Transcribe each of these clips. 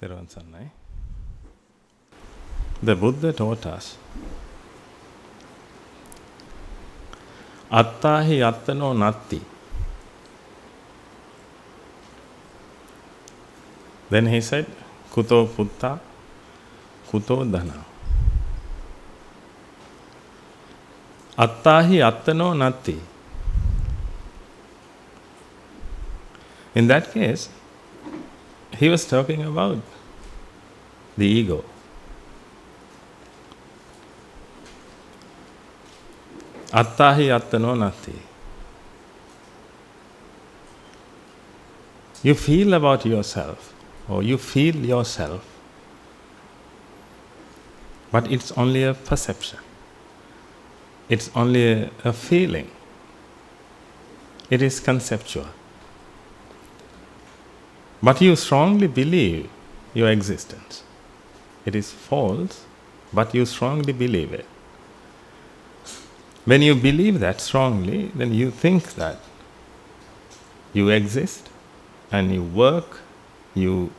Theruvan Sannai. The Buddha taught us, Attahi attano natti. Then he said, Kuto putta, kuto dhana. Attahi attano natti. In that case, he was talking about the ego. Attahi attano natti. You feel about yourself, or you feel yourself, but it's only a perception. It's only a feeling. It is conceptual. But you strongly believe your existence. It is false, but you strongly believe it. When you believe that strongly, then you think that you exist and you work, you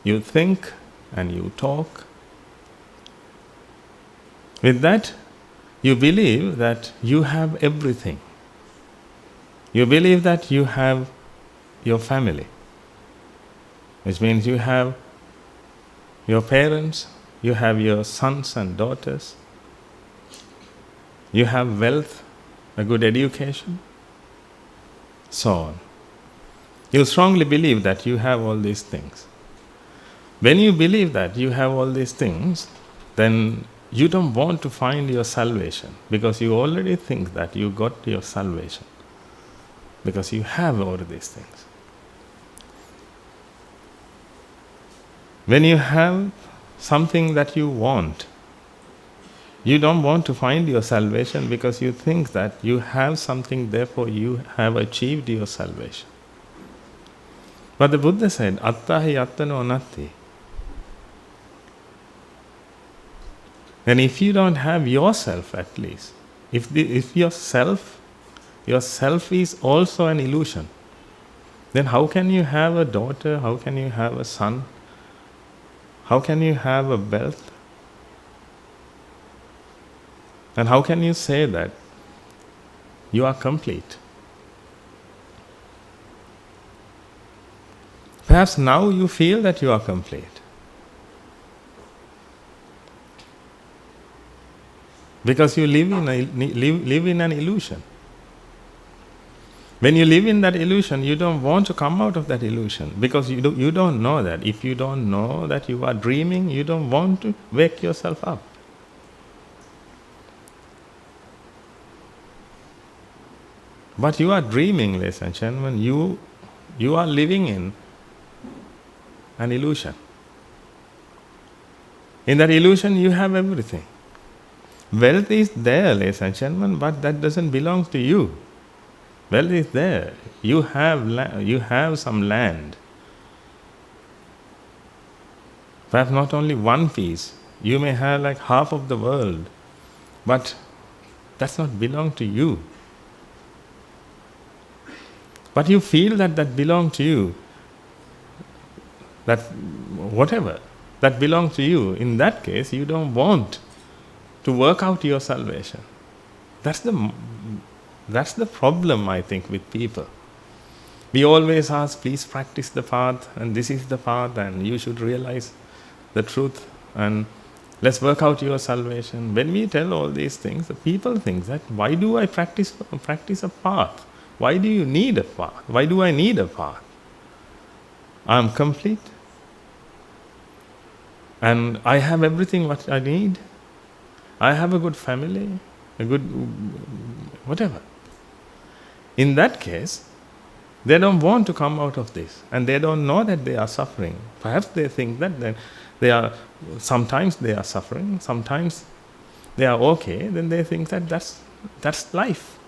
think and you talk. With that, you believe that you have everything. You believe that you have your family, which means you have your parents, you have your sons and daughters, you have wealth, a good education, so on. You strongly believe that you have all these things. When you believe that you have all these things, then you don't want to find your salvation, because you already think that you got your salvation, because you have all these things. When you have something that you want, you don't want to find your salvation, because you think that you have something, therefore you have achieved your salvation. But the Buddha said, Attahi attano natti. And if you don't have yourself, at least, if yourself is also an illusion, then how can you have a daughter, how can you have a son, how can you have a wealth? And how can you say that you are complete? Perhaps now you feel that you are complete, because you live in an illusion. When you live in that illusion, you don't want to come out of that illusion, because you don't know that. If you don't know that you are dreaming, you don't want to wake yourself up. But you are dreaming, ladies and gentlemen. You are living in an illusion. In that illusion, you have everything. Wealth is there, ladies and gentlemen, but that doesn't belong to you. Wealth is there. You have some land. Perhaps not only one piece. You may have like half of the world, but that's not belong to you. But you feel that belongs to you, that whatever that belongs to you, in that case you don't want to work out your salvation. That's the problem, I think, with people. We always ask, please practice the path, and this is the path, and you should realize the truth, and let's work out your salvation. When we tell all these things, the people think that, why do I practice a path? Why do you need a path? Why do I need a path? I am complete. And I have everything what I need. I have a good family, a good whatever. In that case, they don't want to come out of this, and they don't know that they are suffering. Perhaps they think that sometimes they are suffering, sometimes they are okay, then they think that that's life.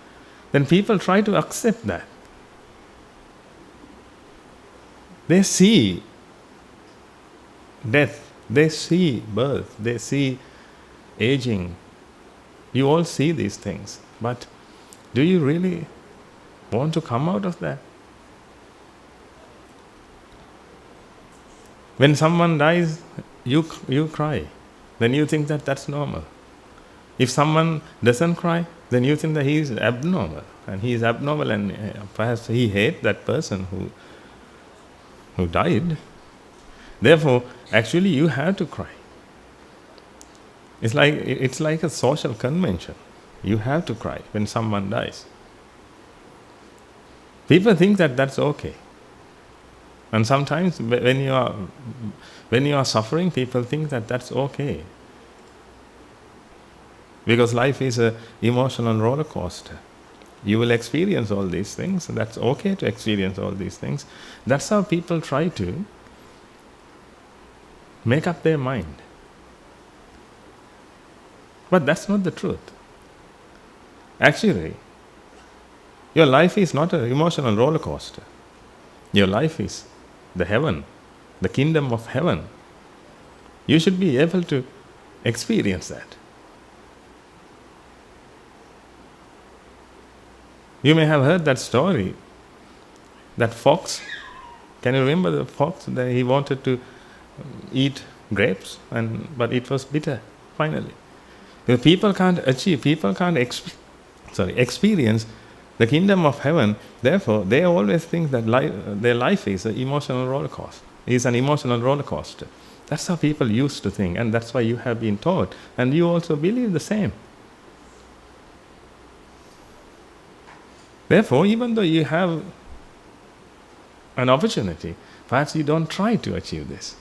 Then people try to accept that. They see death, they see birth, they see aging. You all see these things. But do you really want to come out of that? When someone dies, you cry. Then you think that that's normal. If someone doesn't cry, then you think that he is abnormal. And he is abnormal, and perhaps he hates that person who died. Therefore, actually you have to cry. It's like a social convention. You have to cry when someone dies. People think that that's okay. And sometimes when you are suffering, people think that that's okay. Because life is an emotional roller coaster. You will experience all these things, and that's okay to experience all these things. That's how people try to make up their mind. But that's not the truth. Actually, your life is not an emotional roller coaster. Your life is the heaven, the kingdom of heaven. You should be able to experience that. You may have heard that story, that fox. Can you remember the fox? That he wanted to eat grapes, but it was bitter, finally. Because people can't experience the kingdom of heaven. Therefore, they always think that their life is an emotional roller coaster. Is an emotional roller coaster. That's how people used to think, and that's why you have been taught, and you also believe the same. Therefore, even though you have an opportunity, perhaps you don't try to achieve this.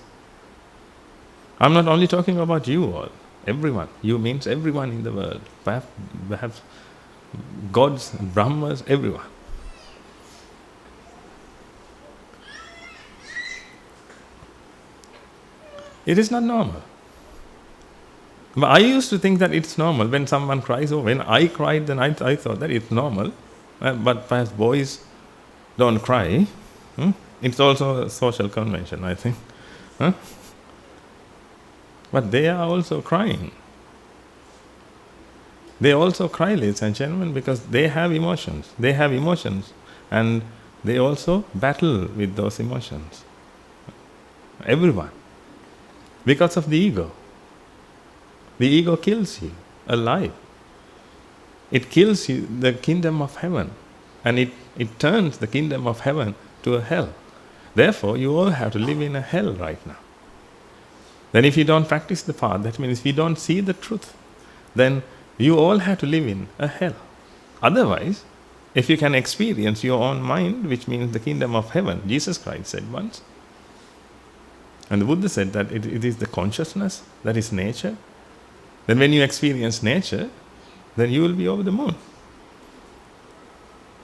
I'm not only talking about you all, everyone. You means everyone in the world. Perhaps gods, Brahmas, everyone. It is not normal. But I used to think that it's normal when someone cries, or when I cried, then I thought that it's normal. But perhaps boys don't cry. It's also a social convention, I think. But they are also crying. They also cry, ladies and gentlemen, because they have emotions. They have emotions, and they also battle with those emotions. Everyone. Because of the ego. The ego kills you alive. It kills you, the kingdom of heaven, and it turns the kingdom of heaven to a hell. Therefore, you all have to live in a hell right now. Then if you don't practice the path, that means if you don't see the truth, then you all have to live in a hell. Otherwise, if you can experience your own mind, which means the kingdom of heaven, Jesus Christ said once, and the Buddha said that it is the consciousness, that is nature, then when you experience nature, then you will be over the moon.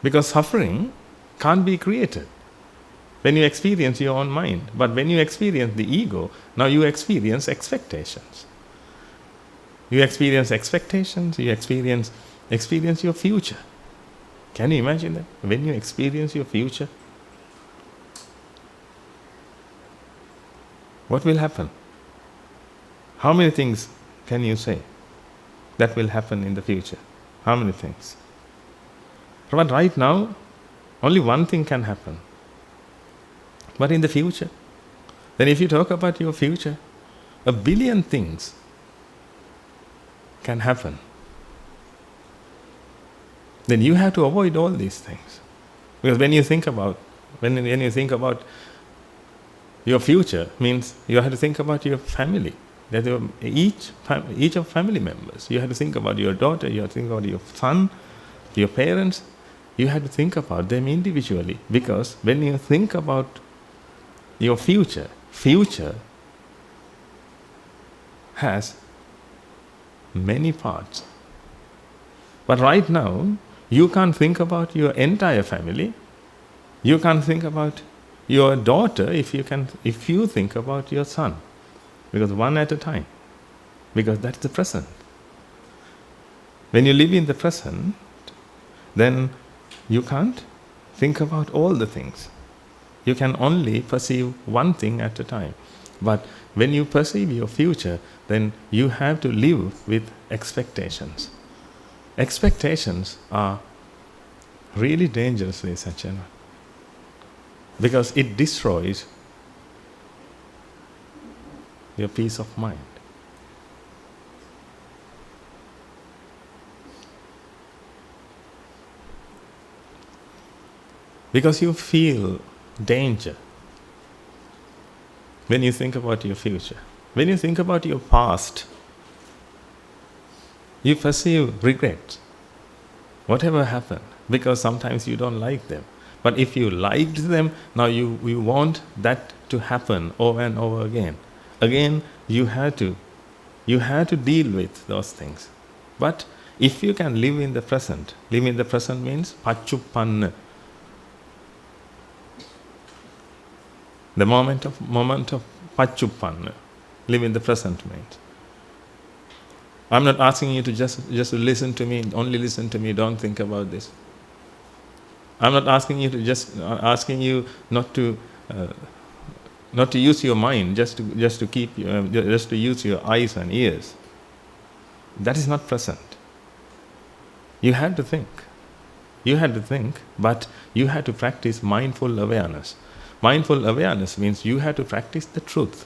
Because suffering can't be created when you experience your own mind. But when you experience the ego, now you experience expectations. You experience expectations, you experience your future. Can you imagine that? When you experience your future, what will happen? How many things can you say that will happen in the future? How many things? But right now, only one thing can happen. But in the future, then if you talk about your future, 1 billion things can happen. Then you have to avoid all these things. Because when you think about your future, means you have to think about your family. That each of family members. You have to think about your daughter, you have to think about your son, your parents. You have to think about them individually. Because when you think about your future has many parts. But right now, you can't think about your entire family. You can't think about your daughter if you think about your son. Because one at a time. Because that's the present. When you live in the present, then you can't think about all the things. You can only perceive one thing at a time. But when you perceive your future, then you have to live with expectations. Expectations are really dangerous, ladies and gentlemen. Because it destroys your peace of mind. Because you feel danger when you think about your future. When you think about your past, you perceive regret. Whatever happened, because sometimes you don't like them. But if you liked them, now you want that to happen over and over again. Again, you had to deal with those things. But if you can live in the present means pachuppanna. The moment of pachuppanna, live in the present means. I'm not asking you to just listen to me, only listen to me, don't think about this. I'm not asking you to not to use your mind, just to use your eyes and ears. That is not present. You had to think. But you had to practice mindful awareness. Mindful awareness means you have to practice the truth.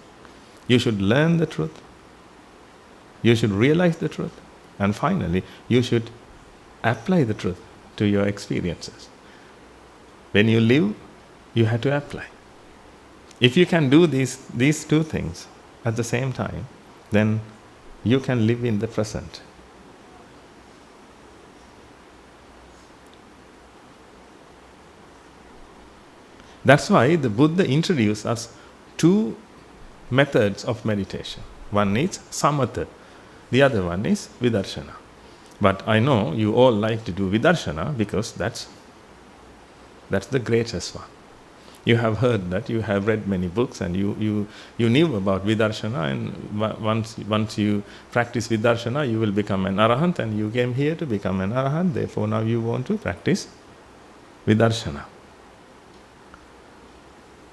You should learn the truth. You should realize the truth. And finally, you should apply the truth to your experiences. When you live, you have to apply. If you can do these two things at the same time, then you can live in the present. That's why the Buddha introduced us two methods of meditation. One is samatha, the other one is vidarshana. But I know you all like to do vidarshana because that's the greatest one. You have heard that, you have read many books, and you knew about vidarshana, and once you practice vidarshana, you will become an arahant, and you came here to become an arahant, therefore now you want to practice vidarshana.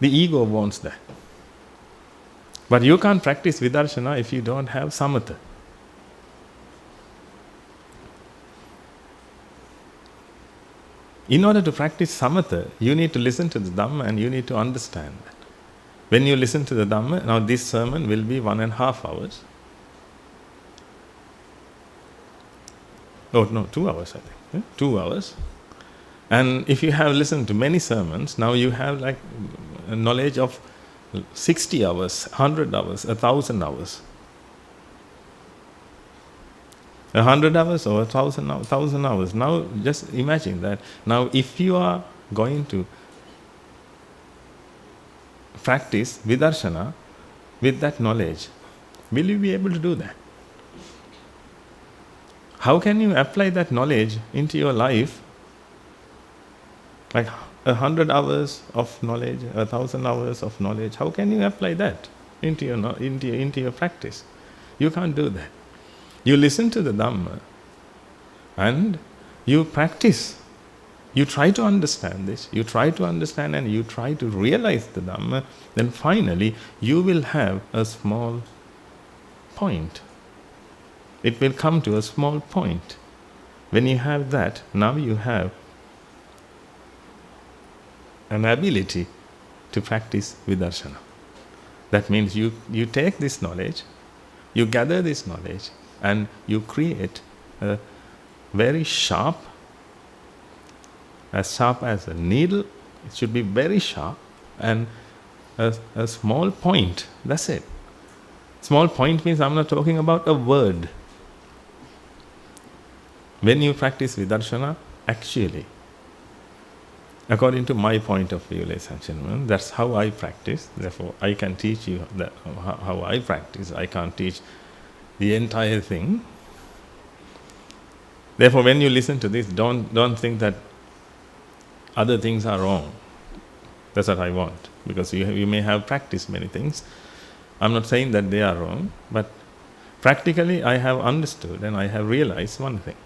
The ego wants that. But you can't practice vidarshana if you don't have samatha. In order to practice samatha, you need to listen to the Dhamma and you need to understand that. When you listen to the Dhamma, now this sermon will be 1.5 hours. Oh no, 2 hours I think. 2 hours. And if you have listened to many sermons, now you have like a knowledge of 60 hours, 100 hours, 1,000 hours. 100 hours or 1,000 hours. Now just imagine that. Now if you are going to practice vidarshana with that knowledge, will you be able to do that? How can you apply that knowledge into your life? Like 100 hours of knowledge, 1,000 hours of knowledge, how can you apply that into your practice? You can't do that. You listen to the Dhamma and you practice. You try to understand this, you try to understand and you try to realize the Dhamma, then finally you will have a small point. It will come to a small point. When you have that, now you have an ability to practice vidarshana. That means you take this knowledge, you gather this knowledge, and you create a very sharp as a needle. It should be very sharp, and a small point. That's it. Small point means I'm not talking about a word. When you practice vidarshana, actually, according to my point of view, ladies and gentlemen, that's how I practice. Therefore, I can teach you that how I practice. I can't teach the entire thing. Therefore, when you listen to this, don't think that other things are wrong. That's what I want, because you may have practiced many things. I'm not saying that they are wrong, but practically I have understood and I have realized one thing.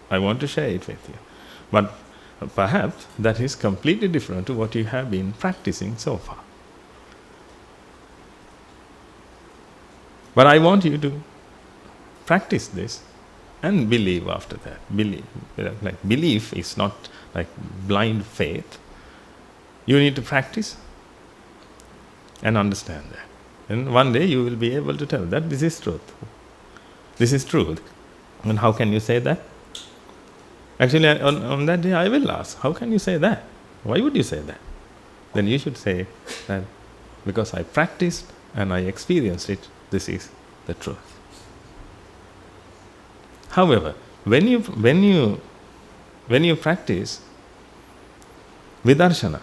I want to share it with you. But perhaps that is completely different to what you have been practicing so far. But I want you to practice this and believe after that. Belief is not like blind faith. You need to practice and understand that. And one day you will be able to tell that this is truth. This is truth. And how can you say that? Actually, on that day I will ask, how can you say that? Why would you say that? Then you should say that because I practiced and I experienced it, this is the truth. However, when you practice vidarshana,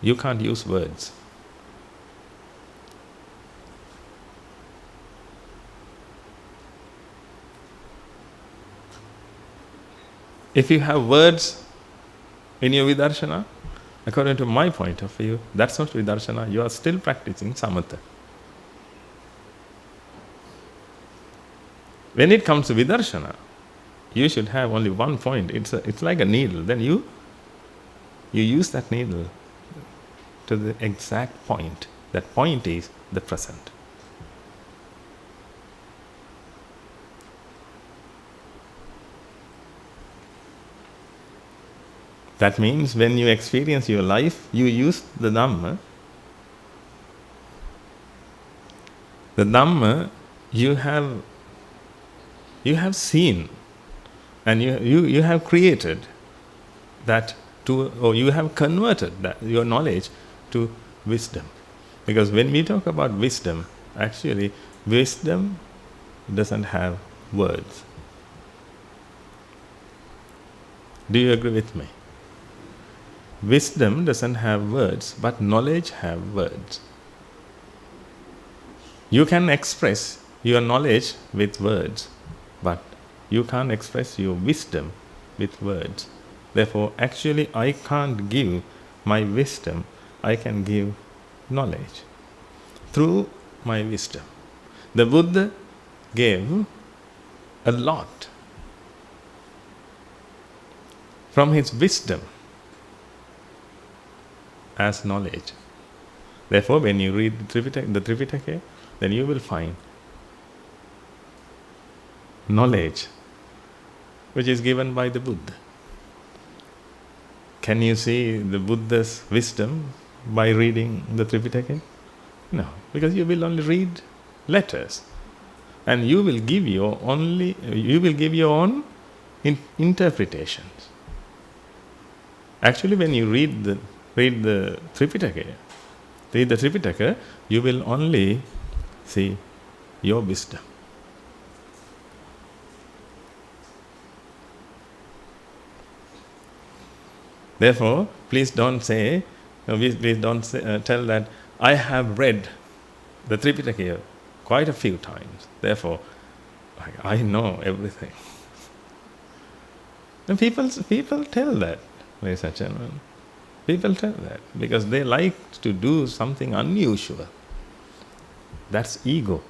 you can't use words. If you have words in your vidarshana, according to my point of view, that's not vidarshana, you are still practicing samatha. When it comes to vidarshana, you should have only one point. It's like a needle. Then you use that needle to the exact point. That point is the present. That means when you experience your life, you use the Dhamma. The Dhamma you have seen, and you have created that or you have converted that your knowledge to wisdom. Because when we talk about wisdom, actually wisdom doesn't have words. Do you agree with me? Wisdom doesn't have words, but knowledge have words. You can express your knowledge with words, but you can't express your wisdom with words. Therefore, actually I can't give my wisdom, I can give knowledge through my wisdom. The Buddha gave a lot from his wisdom as knowledge. Therefore, when you read the Tripitaka, then you will find knowledge which is given by the Buddha. Can you see the Buddha's wisdom by reading the Tripitaka? No, because you will only read letters, and you will give your own interpretations. Actually, when you read the Tripitaka, you will only see your wisdom. Therefore, please don't tell that I have read the Tripitaka quite a few times. Therefore, I know everything. And people tell that, ladies and gentlemen. People tell that because they like to do something unusual. That's ego.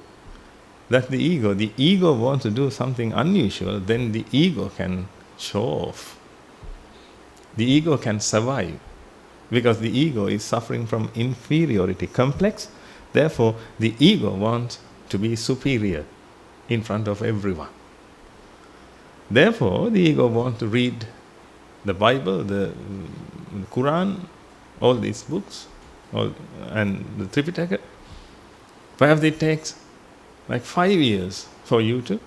That's the ego. The ego wants to do something unusual, then the ego can show off. The ego can survive because the ego is suffering from inferiority complex. Therefore, the ego wants to be superior in front of everyone. Therefore, the ego wants to read the Bible, the Quran, all these books, and the Tripitaka. Perhaps it takes like 5 years for you to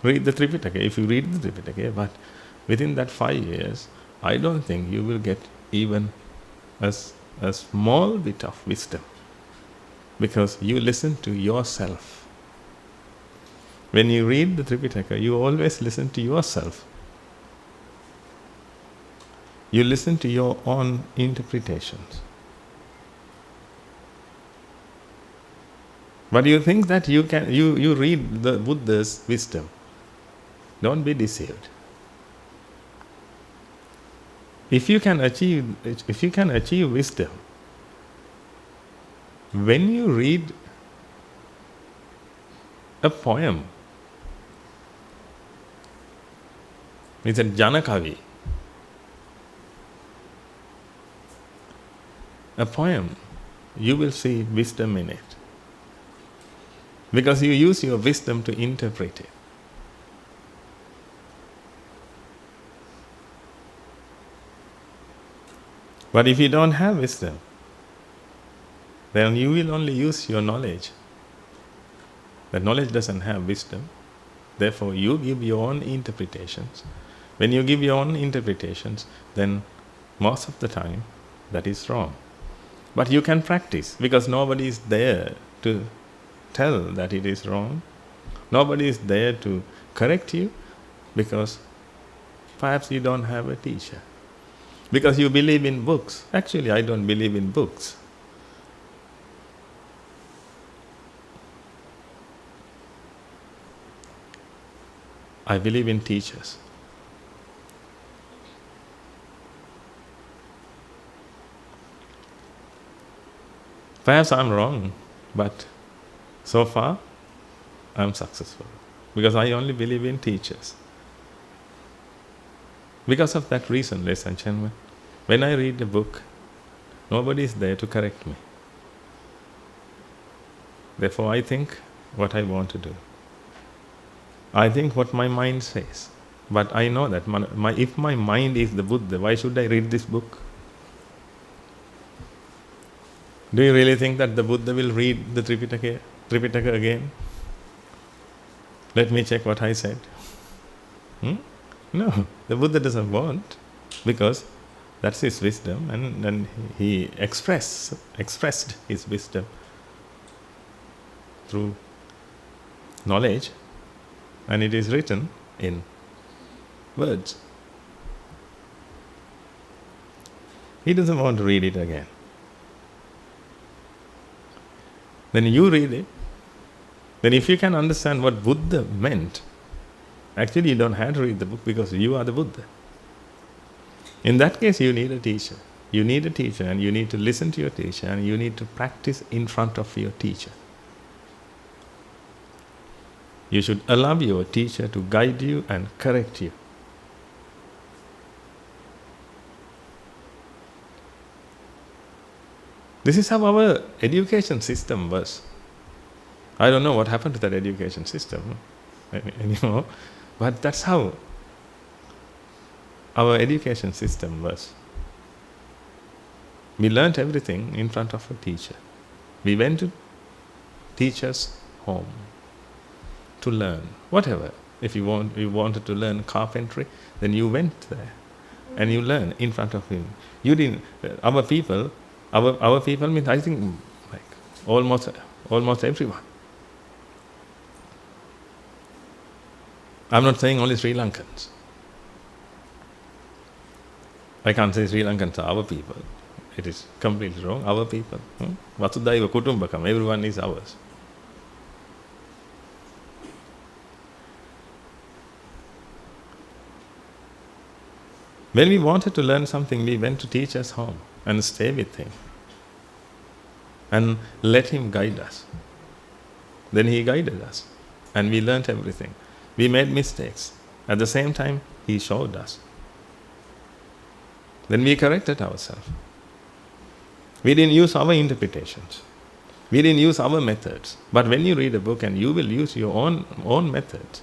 read the Tripitaka, if you read the Tripitaka, but within that 5 years, I don't think you will get even a small bit of wisdom, because you listen to yourself. When you read the Tripitaka, you always listen to yourself. You listen to your own interpretations. But you think that you read the Buddha's wisdom. Don't be deceived. If you can achieve wisdom, when you read a poem, it's a Janakavi, a poem, you will see wisdom in it. Because you use your wisdom to interpret it. But if you don't have wisdom, then you will only use your knowledge. That knowledge doesn't have wisdom. Therefore, you give your own interpretations. When you give your own interpretations, then most of the time, that is wrong. But you can practice, because nobody is there to tell that it is wrong. Nobody is there to correct you, because perhaps you don't have a teacher. Because you believe in books. Actually, I don't believe in books. I believe in teachers. Perhaps I'm wrong, but so far I'm successful, because I only believe in teachers. Because of that reason, ladies and gentlemen, when I read a book, nobody is there to correct me. Therefore, I think what I want to do. I think what my mind says. But I know that if my mind is the Buddha, why should I read this book? Do you really think that the Buddha will read the Tripitaka again? Let me check what I said. No, the Buddha doesn't want, because that's his wisdom, and he expressed his wisdom through knowledge, and it is written in words. He doesn't want to read it again. Then you read it. Then if you can understand what Buddha meant, actually you don't have to read the book, because you are the Buddha. In that case, you need a teacher. You need a teacher, and you need to listen to your teacher, and you need to practice in front of your teacher. You should allow your teacher to guide you and correct you. This is how our education system was. I don't know what happened to that education system anymore, but that's how our education system was. We learnt everything in front of a teacher. We went to teacher's home to learn whatever. If you wanted to learn carpentry, then you went there and you learned in front of him. You didn't. Our people means, I think, like almost everyone. I'm not saying only Sri Lankans. I can't say Sri Lankans are our people. It is completely wrong. Our people. Vasudhaiva Kutumbakam. Everyone is ours. When we wanted to learn something, we went to teacher's home and stay with him and let him guide us. Then he guided us and we learnt everything. We made mistakes. At the same time, he showed us. Then we corrected ourselves. We didn't use our interpretations. We didn't use our methods. But when you read a book, and you will use your own methods,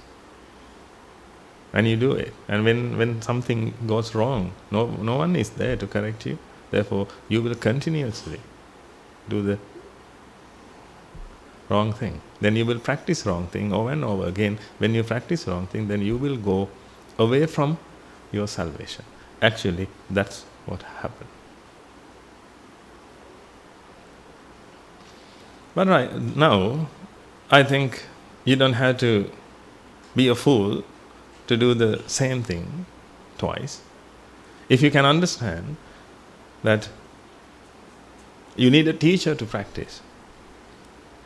and you do it. And when something goes wrong, no one is there to correct you. Therefore, you will continuously do the wrong thing. Then you will practice wrong thing over and over again. When you practice wrong thing, then you will go away from your salvation. Actually, that's what happened. But right now, I think you don't have to be a fool to do the same thing twice. If you can understand that you need a teacher to practice,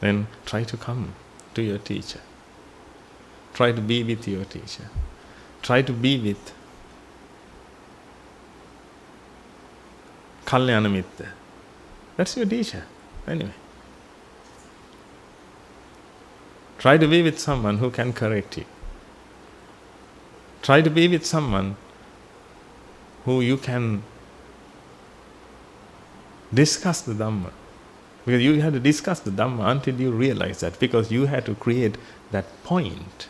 then try to come to your teacher. Try to be with your teacher. Try to be with Kalyana Mitta. That's your teacher, anyway. Try to be with someone who can correct you. Try to be with someone who you can discuss the Dhamma. Because you have to discuss the Dhamma until you realize that, because you have to create that point.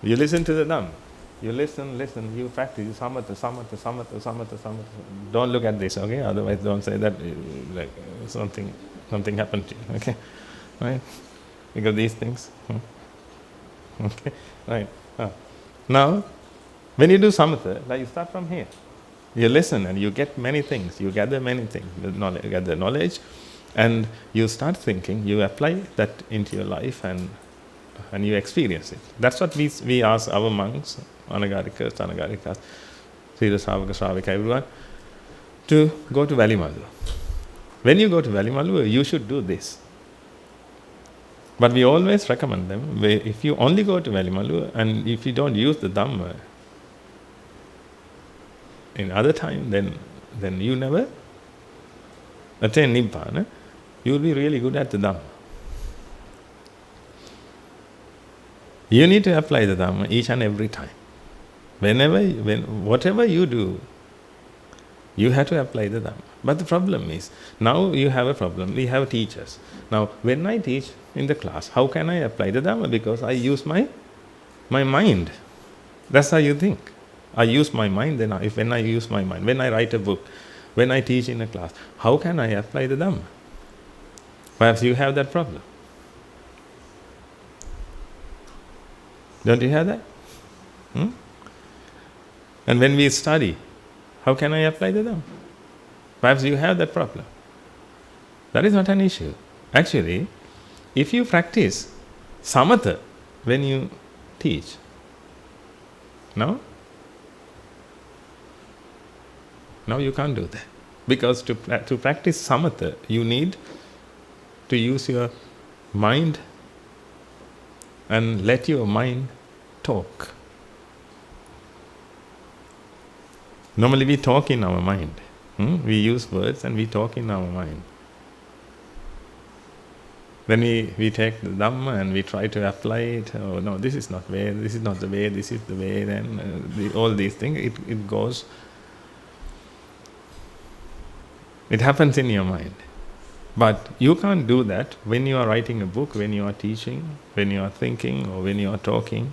You listen to the Dhamma. You listen, you practice, you samatha. Don't look at this, okay? Otherwise don't say that like something happened to you, okay? Right? Because these things. Okay, right. Now, when you do samatha, like you start from here. You listen and you get many things, you gather many things, you gather knowledge, and you start thinking, you apply that into your life and you experience it. That's what we ask our monks, anagarikas, Srila Sravaka, Sravika, everyone, to go to Valimalu. When you go to Valimalu, you should do this. But we always recommend them, if you only go to Valimalu and if you don't use the Dhamma in other time, then you never attain Nibbana. You will be really good at the Dhamma. You need to apply the Dhamma each and every time. Whatever you do, you have to apply the Dhamma. But the problem is, now you have a problem. We have teachers. Now, when I teach in the class, how can I apply the Dhamma? Because I use my mind. That's how you think. I use my mind, when I use my mind, when I write a book, when I teach in a class, how can I apply the Dhamma? Perhaps you have that problem. Don't you have that? And when we study, how can I apply the Dhamma? Perhaps you have that problem. That is not an issue. Actually, if you practice samatha when you teach, no? Now you can't do that. Because to practice samatha, you need to use your mind and let your mind talk. Normally we talk in our mind. We use words and we talk in our mind. Then we take the Dhamma and we try to apply it. Oh no, this is not way, this is not the way, this is the way. Then all these things, it goes. It happens in your mind. But you can't do that when you are writing a book, when you are teaching, when you are thinking, or when you are talking.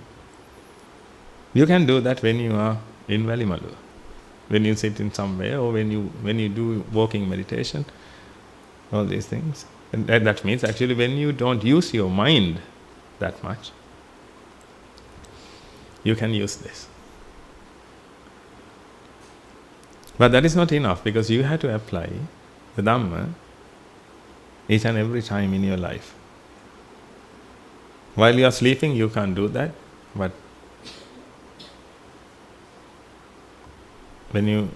You can do that when you are in Valimalu, when you sit in somewhere, or when you do walking meditation, all these things. And that means actually when you don't use your mind that much, you can use this. But that is not enough, because you have to apply the Dhamma each and every time in your life. While you are sleeping, you can't do that, but when you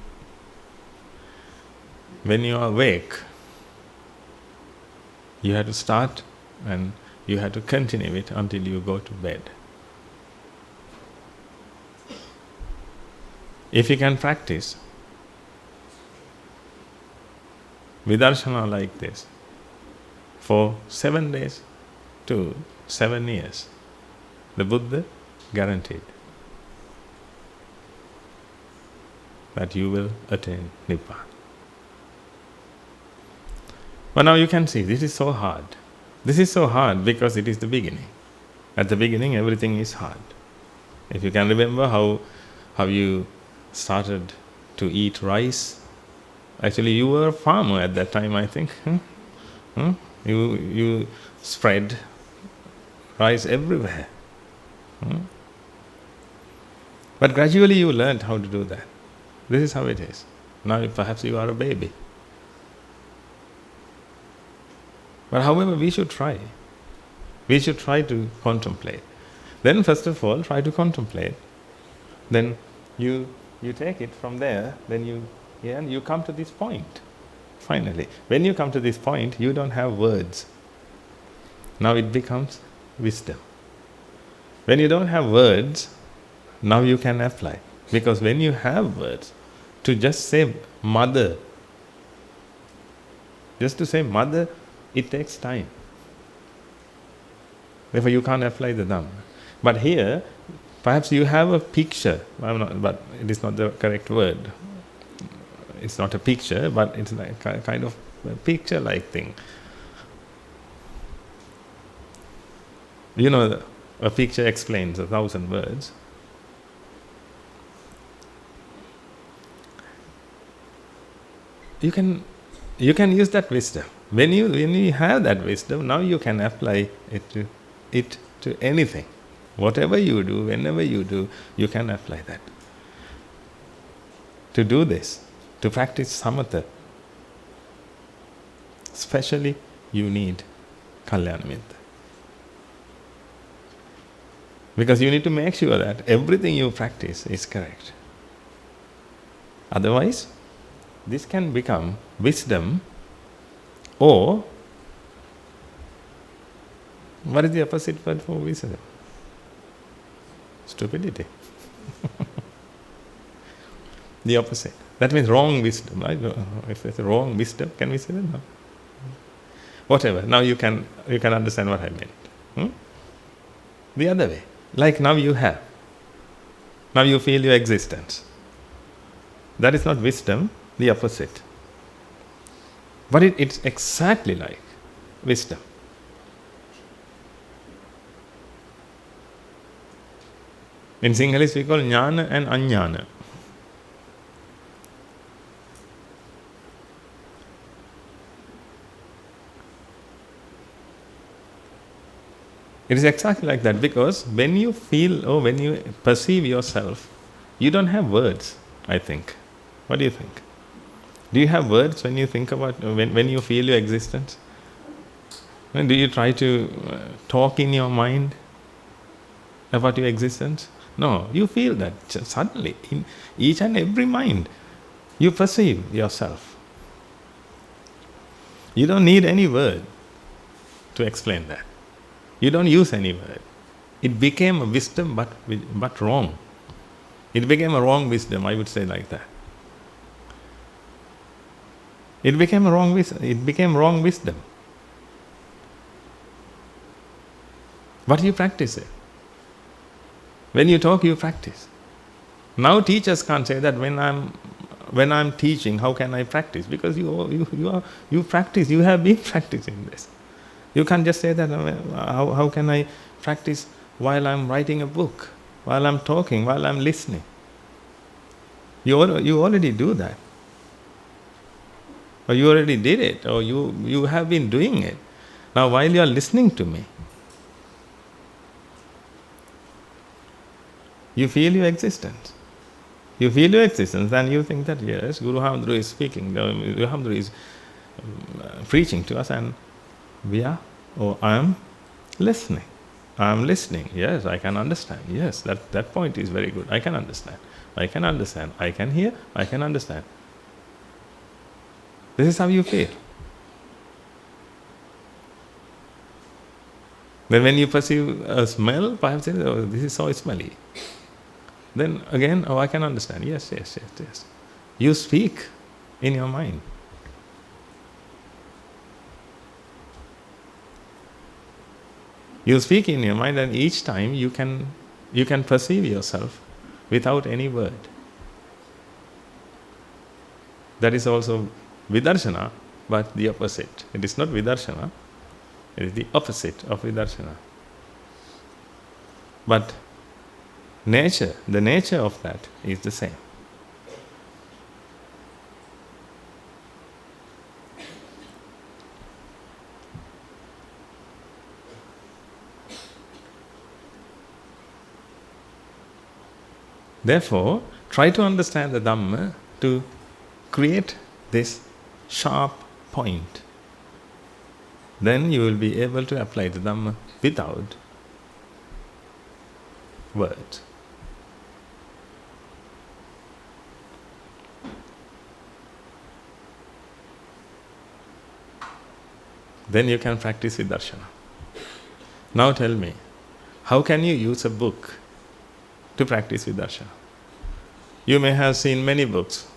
are awake, you have to start and you have to continue it until you go to bed. If you can practice vidarshana like this for 7 days to 7 years, the Buddha guaranteed that you will attain Nibbana. But now you can see, this is so hard. This is so hard because it is the beginning. At the beginning, everything is hard. If you can remember how you started to eat rice. Actually, you were a farmer at that time, I think. You spread rice everywhere. But gradually you learned how to do that. This is how it is. Now perhaps you are a baby. But however, we should try. We should try to contemplate. Then first of all, try to contemplate. Then you take it from there, then you come to this point. Finally, when you come to this point, you don't have words. Now it becomes wisdom. When you don't have words, now you can apply. Because when you have words, to just say mother, just to say mother, it takes time. Therefore you can't apply the Dhamma. But here, perhaps you have a picture, but it is not the correct word. It's not a picture, but it's like a kind of a picture-like thing. You know, a picture explains 1,000 words. you can use that wisdom. When you have that wisdom, now you can apply it to anything. Whatever you do, whenever you do, you can apply that. To do this, to practice samatha, especially you need kalyana mitta. Because you need to make sure that everything you practice is correct. Otherwise, this can become wisdom, or what is the opposite word for wisdom? Stupidity. The opposite. That means wrong wisdom, right? If it's wrong wisdom, can we say that? No. Whatever. Now you can understand what I meant. The other way. Like now you have. Now you feel your existence. That is not wisdom, the opposite. But it's exactly like wisdom. In Sinhalese we call jnana and ajnana. It is exactly like that, because when you feel or when you perceive yourself, you don't have words, I think. What do you think? Do you have words when you think about, when you feel your existence? Do you try to talk in your mind about your existence? No, you feel that suddenly, in each and every mind, you perceive yourself. You don't need any word to explain that. You don't use any word. It became a wisdom, but wrong. It became a wrong wisdom, I would say like that. It became wrong wisdom. But you practice it. When you talk, you practice. Now teachers can't say that when I'm teaching, how can I practice? Because you practice. You have been practicing this. You can't just say that, how can I practice while I'm writing a book, while I'm talking, while I'm listening? You already do that. Or you already did it, or you have been doing it. Now while you are listening to me, you feel your existence. You feel your existence and you think that, yes, Guru Hamdru is speaking, Guru Hamdru is preaching to us, and I am listening. I am listening. Yes, I can understand. Yes, that point is very good. I can understand. I can understand. I can hear. I can understand. This is how you feel. Then when you perceive a smell, perhaps this is so smelly. Then again, I can understand. Yes. You speak in your mind. You speak in your mind, and each time you can perceive yourself without any word. That is also vidarshana, but the opposite. It is not vidarshana, it is the opposite of vidarshana. But the nature of that is the same. Therefore, try to understand the Dhamma to create this sharp point. Then you will be able to apply the Dhamma without words. Then you can practice vidarshana. Now tell me, how can you use a book to practice vidarshana? You may have seen many books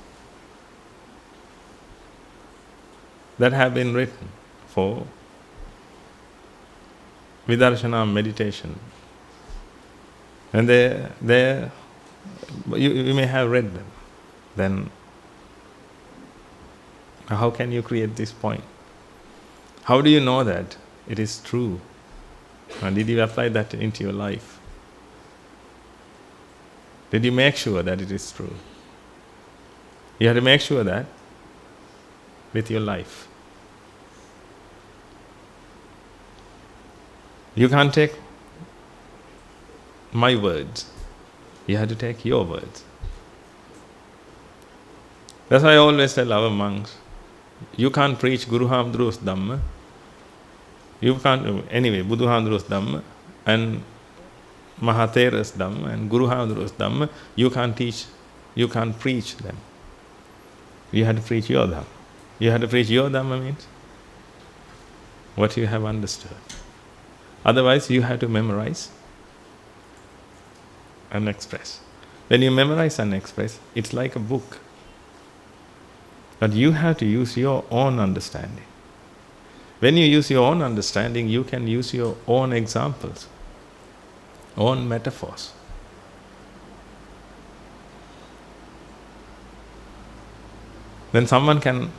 that have been written for vidarshana meditation. And you may have read them. Then how can you create this point? How do you know that it is true? And did you apply that into your life? Did you make sure that it is true? You have to make sure that with your life. You can't take my words. You have to take your words. That's why I always tell our monks, you can't preach Guru Hamduru's Dhamma. You can't, anyway, Buddha Hamduru's Dhamma and Mahathera's Dhamma and Guru Hamduru's Dhamma, you can't teach, you can't preach them. You have to preach your Dhamma. You have to preach your Dhamma means what you have understood. Otherwise, you have to memorize and express. When you memorize and express, it's like a book. But you have to use your own understanding. When you use your own understanding, you can use your own examples, own metaphors. Then someone can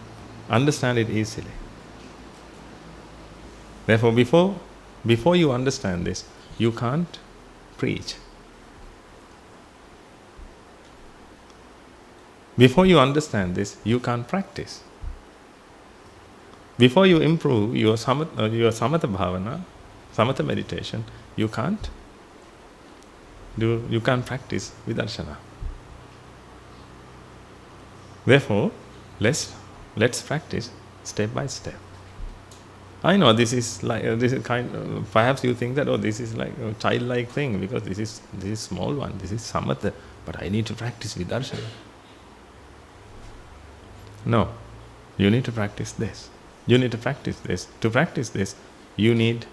understand it easily. Therefore, before you understand this, you can't preach. Before you understand this, you can't practice. Before you improve your samatha bhavana, samatha meditation, you can't practice vidarshana. Therefore, let's practice step by step. I know this is kind. Perhaps you think that this is like a childlike thing because this is small one. This is samatha, but I need to practice vidarshana. No, you need to practice this. You need to practice this. To practice this, you need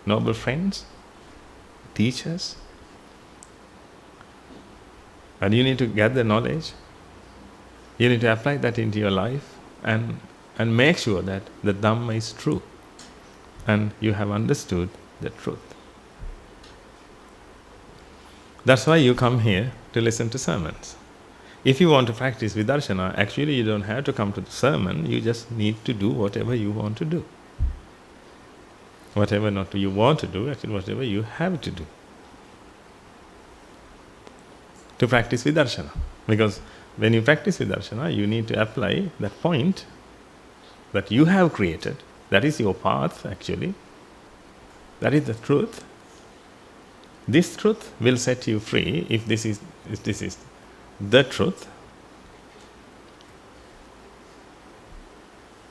noble friends, teachers, and you need to gather knowledge. You need to apply that into your life and make sure that the Dhamma is true and you have understood the truth. That's why you come here to listen to sermons. If you want to practice vidarshana, actually you don't have to come to the sermon, you just need to do whatever you want to do. Whatever not you want to do, actually whatever you have to do. To practice vidarshana. Because when you practice vidarshana, you need to apply that point that you have created. That is your path, actually. That is the truth. This truth will set you free if this is the truth.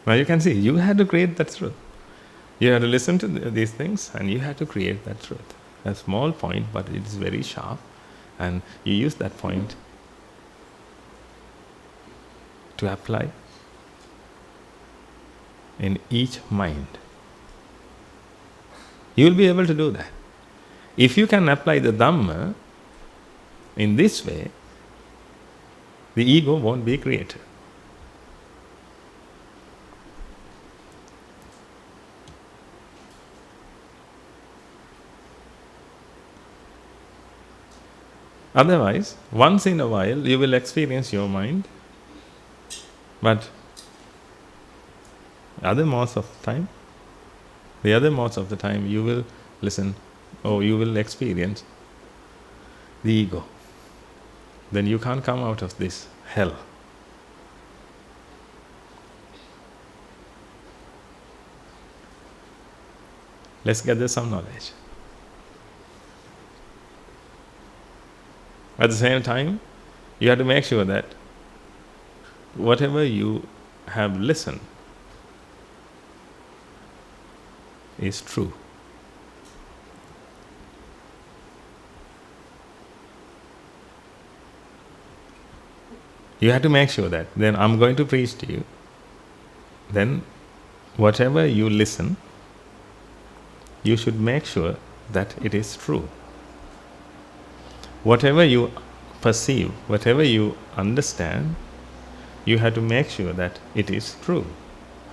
Now you can see, you had to create that truth. You have to listen to these things and you have to create that truth. A small point, but it is very sharp, and you use that point to apply in each mind. You will be able to do that. If you can apply the Dhamma in this way, the ego won't be created. Otherwise, once in a while, you will experience your mind, but the other modes of the time, you will listen, or you will experience the ego. Then you can't come out of this hell. Let's gather some knowledge. At the same time, you have to make sure that whatever you have listened is true. You have to make sure that, then I'm going to preach to you. Then whatever you listen, you should make sure that it is true. Whatever you perceive, whatever you understand, you have to make sure that it is true.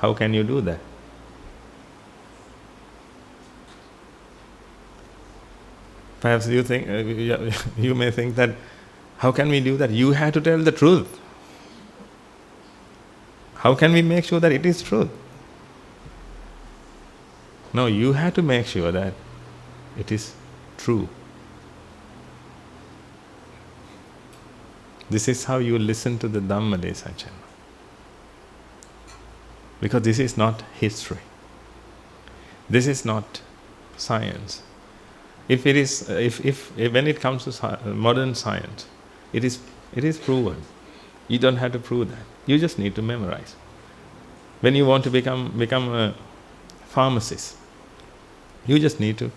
How can you do that? Perhaps you think, you may think that, how can we do that? You have to tell the truth. How can we make sure that it is truth? No, you have to make sure that it is true. This is how you listen to the Dhamma, ladies and gentlemen. Because this is not history. This is not science. If when it comes to modern science, it is proven. You don't have to prove that. You just need to memorize. When you want to become a pharmacist, you just need to.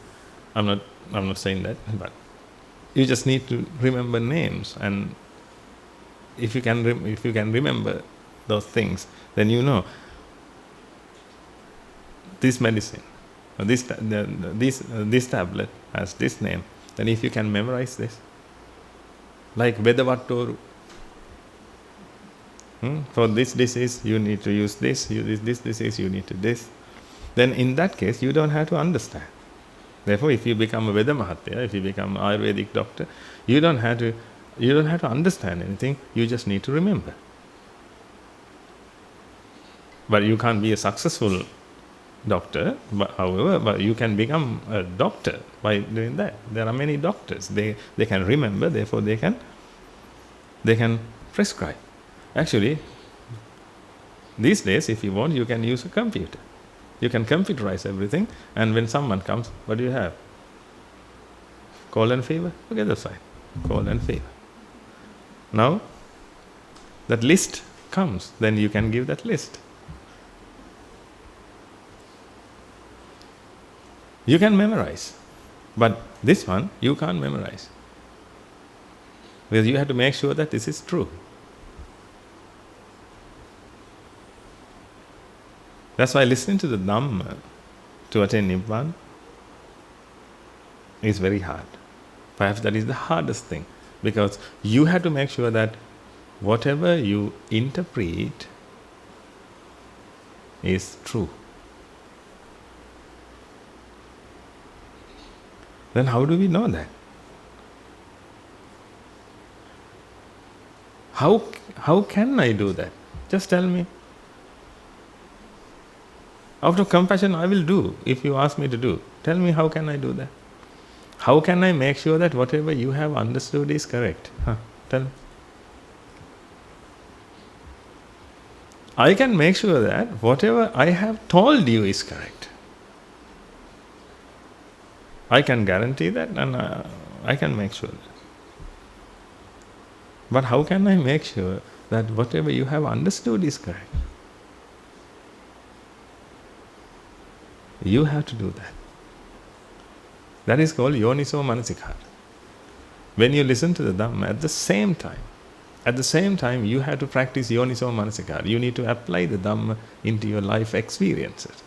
I'm not saying that, but you just need to remember names, and if you can remember those things, then you know this medicine, or this tablet has this name. Then if you can memorize this, like Vedavattoru, for this disease you need to use this. This disease you need to this. Then in that case you don't have to understand. Therefore, if you become a Veda Mahatya, if you become an Ayurvedic doctor, you don't have to understand anything. You just need to remember. But you can't be a successful doctor. But you can become a doctor by doing that. There are many doctors. They can remember. Therefore, they can prescribe. Actually, these days, if you want, you can use a computer. You can computerize everything, and when someone comes, what do you have? Cold and fever? Look at the side. Cold and fever. Now, that list comes, then you can give that list. You can memorize, but this one you can't memorize. Because you have to make sure that this is true. That's why listening to the Dhamma to attain Nibbana is very hard. Perhaps that is the hardest thing, because you have to make sure that whatever you interpret is true. Then how do we know that? How can I do that? Just tell me. Out of compassion, I will do if you ask me to do. Tell me, how can I do that? How can I make sure that whatever you have understood is correct? Tell me. I can make sure that whatever I have told you is correct. I can guarantee that, and I can make sure that. But how can I make sure that whatever you have understood is correct? You have to do that. That is called yoniso manasikara. When you listen to the Dhamma, at the same time you have to practice yoniso manasikara. You need to apply the Dhamma into your life experiences.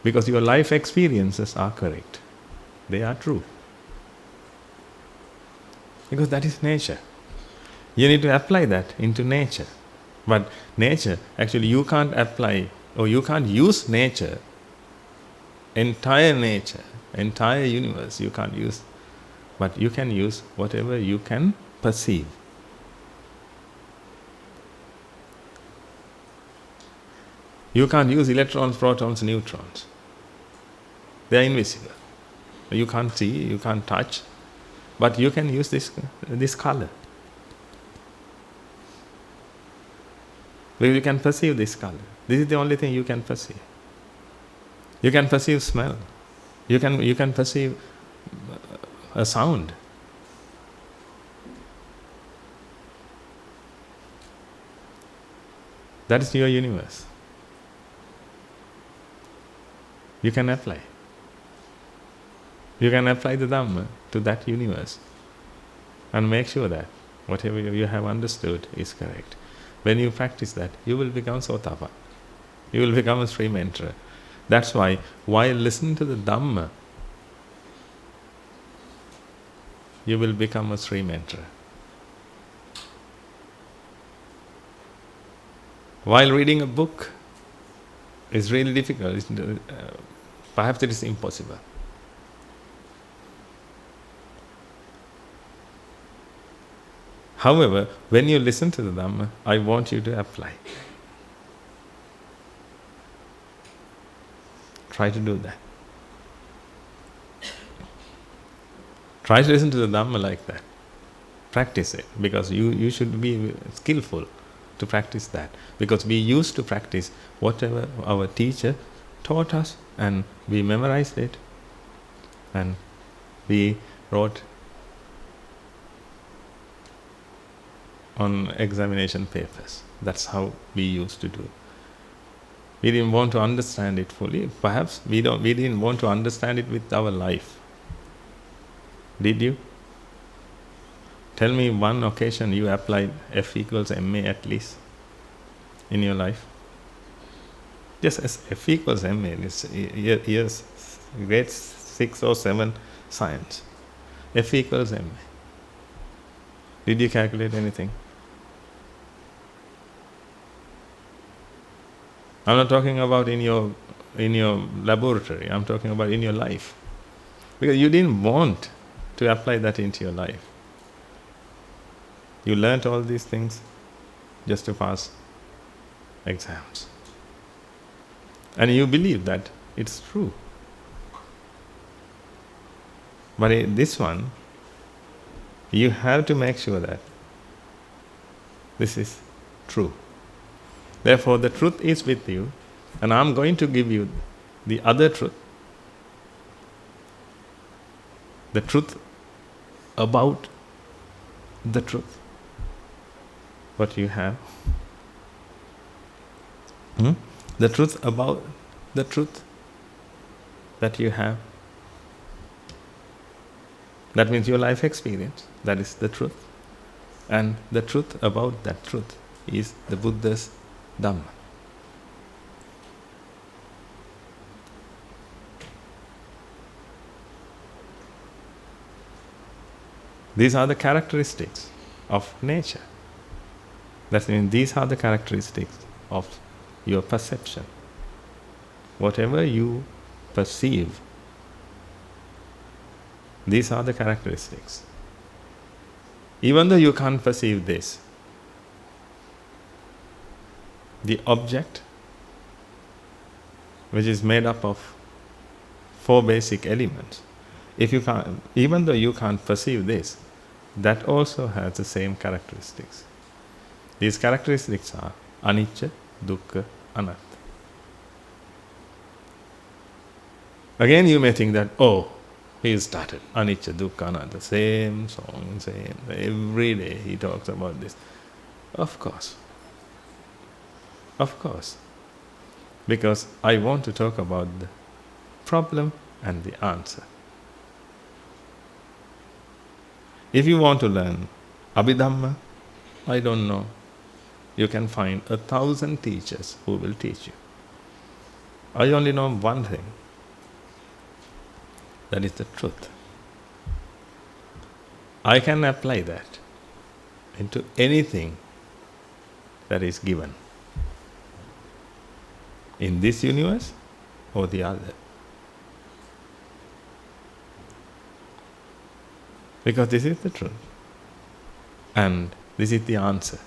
Because your life experiences are correct. They are true. Because that is nature. You need to apply that into nature. But nature, actually you can't apply, or you can't use nature, entire nature, entire universe you can't use. But you can use whatever you can perceive. You can't use electrons, protons, neutrons. They are invisible. You can't see, you can't touch, but you can use this color. Because you can perceive this color. This is the only thing you can perceive. You can perceive smell. You can perceive a sound. That is your universe. You can apply. You can apply the Dhamma to that universe and make sure that whatever you have understood is correct. When you practice that, you will become Sotapa. You will become a Sri Mentor. That's why, while listening to the Dhamma, you will become a Sri Mentor. While reading a book is really difficult. Perhaps it is impossible. However, when you listen to the Dhamma, I want you to apply. Try to do that. Try to listen to the Dhamma like that. Practice it, because you should be skillful to practice that, because we used to practice whatever our teacher taught us, and we memorized it, and we wrote on examination papers. That's how we used to do. We didn't want to understand it fully. Perhaps we didn't want to understand it with our life. Did you? Tell me one occasion you applied F equals MA at least in your life. Just as F equals MA, it's years, grade 6 or 7 science. F equals MA. Did you calculate anything? I'm not talking about in your laboratory. I'm talking about in your life. Because you didn't want to apply that into your life. You learnt all these things just to pass exams. And you believe that it's true. But in this one, you have to make sure that this is true. Therefore, the truth is with you, and I'm going to give you the other truth. The truth about the truth. What you have. The truth about the truth that you have. That means your life experience. That is the truth. And the truth about that truth is the Buddha's Dharma. These are the characteristics of nature. That means these are the characteristics of your perception. Whatever you perceive, these are the characteristics. Even though you can't perceive this, the object, which is made up of 4 basic elements, even though you can't perceive this, that also has the same characteristics. These characteristics are anicca, dukkha, anatta. Again, you may think that, he started anicca, dukkha, anatta, same song, every day he talks about this. Of course. Of course. Because I want to talk about the problem and the answer. If you want to learn Abhidhamma, I don't know, you can find 1,000 teachers who will teach you. I only know one thing. That is the truth. I can apply that into anything that is given in this universe or the other. Because this is the truth. And this is the answer.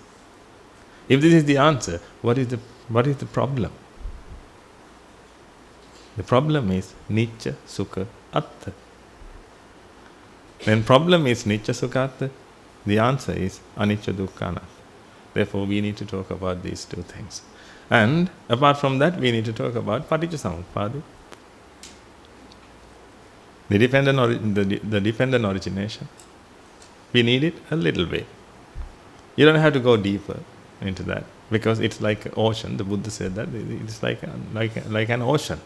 If this is the answer, what is the problem? The problem is nicca, sukha, atta. When problem is nicca, sukha, atta, the answer is anicca, dukkha, anatta. Therefore, we need to talk about these 2 things. And apart from that, we need to talk about paticca-samuppada. The dependent origination. We need it a little bit. You don't have to go deeper into that, because it's like an ocean. The Buddha said that it's like an ocean.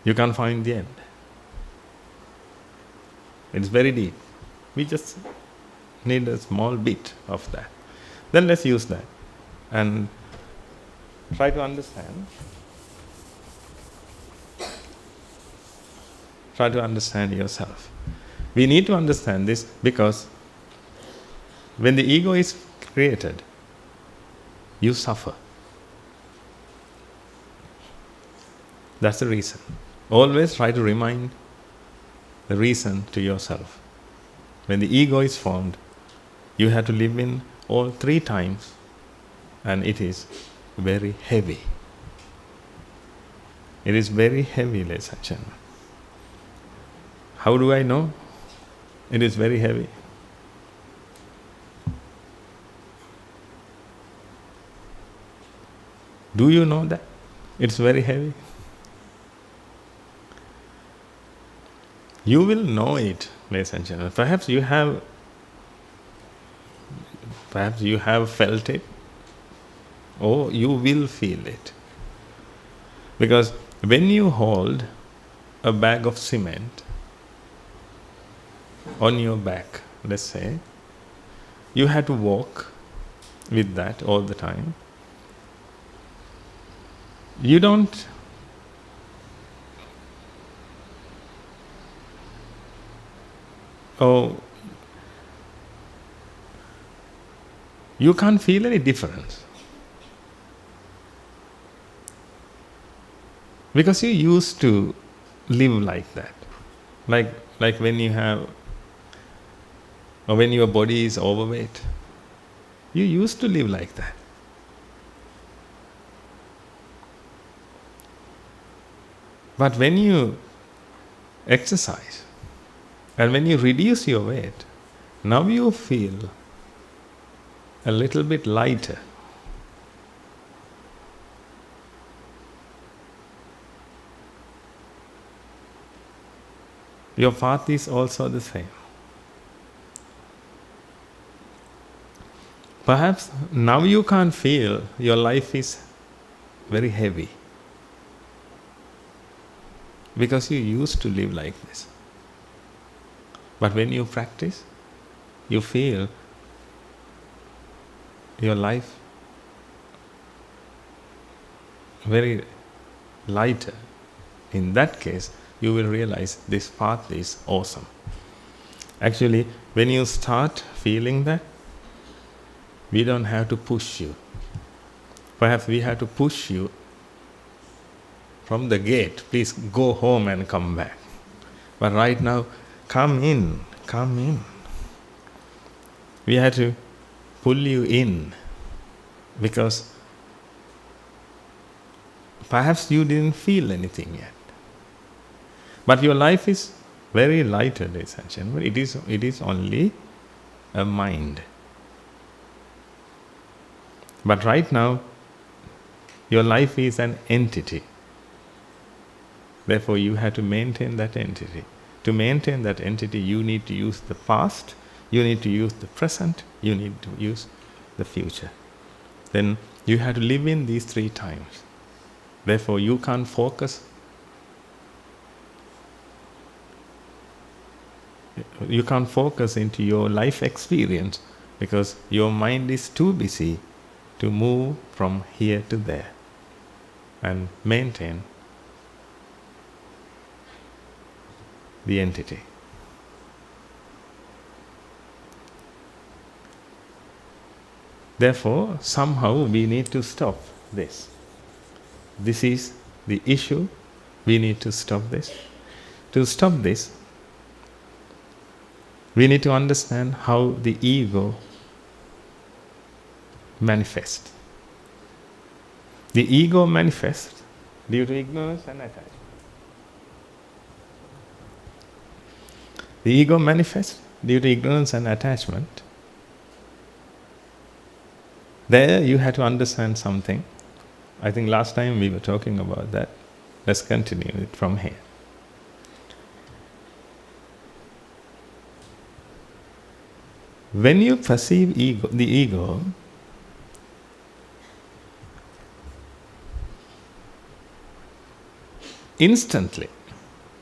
You can't find the end. It's very deep. We just need a small bit of that. Then let's use that and try to understand. Try to understand yourself. We need to understand this because when the ego is created, you suffer. That's the reason. Always try to remind the reason to yourself. When the ego is formed, you have to live in all 3 times, and it is very heavy. It is very heavy, ladies and gentlemen. How do I know? It is very heavy. Do you know that? It's very heavy. You will know it, ladies and gentlemen. Perhaps you have felt it, or you will feel it. Because when you hold a bag of cement on your back, let's say, you had to walk with that all the time. You don't you can't feel any difference. Because you used to live like that. Like when you have, or when your body is overweight, you used to live like that. But when you exercise and when you reduce your weight, now you feel a little bit lighter. Your path is also the same. Perhaps now you can't feel your life is very heavy, because you used to live like this. But when you practice, you feel your life very lighter. In that case, you will realize this path is awesome. Actually, when you start feeling that, we don't have to push you. Perhaps we have to push you from the gate. Please go home and come back. But right now, come in. We have to pull you in, because perhaps you didn't feel anything yet. But your life is very lighter, ladies and gentlemen. It is only a mind. But right now, your life is an entity. Therefore, you have to maintain that entity. To maintain that entity, you need to use the past, you need to use the present, you need to use the future. Then you have to live in these three times. Therefore, you can't focus. You can't focus into your life experience, because your mind is too busy to move from here to there and maintain the entity. Therefore, somehow we need to stop this. This is the issue. We need to stop this. To stop this, we need to understand how the ego manifests. The ego manifests due to ignorance and attachment. The ego manifests due to ignorance and attachment. There you have to understand something. I think last time we were talking about that. Let's continue it from here. When you perceive the ego, instantly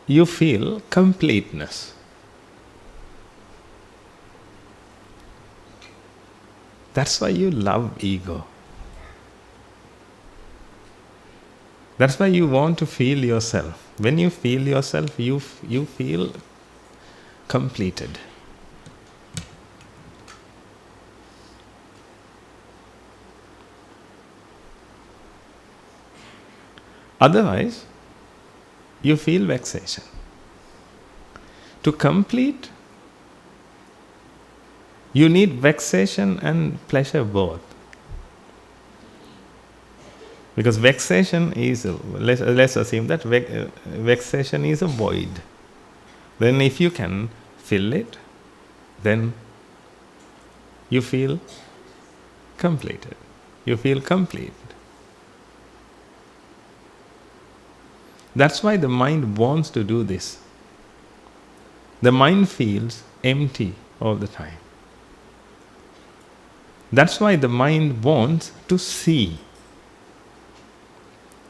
you feel completeness. That's why you love ego. That's why you want to feel yourself. When you feel yourself, you feel completed. Otherwise, you feel vexation. To complete, you need vexation and pleasure both. Because vexation is, let's assume that vexation is a void. Then if you can fill it then you feel completed. You feel complete. That's why the mind wants to do this. The mind feels empty all the time. That's why the mind wants to see.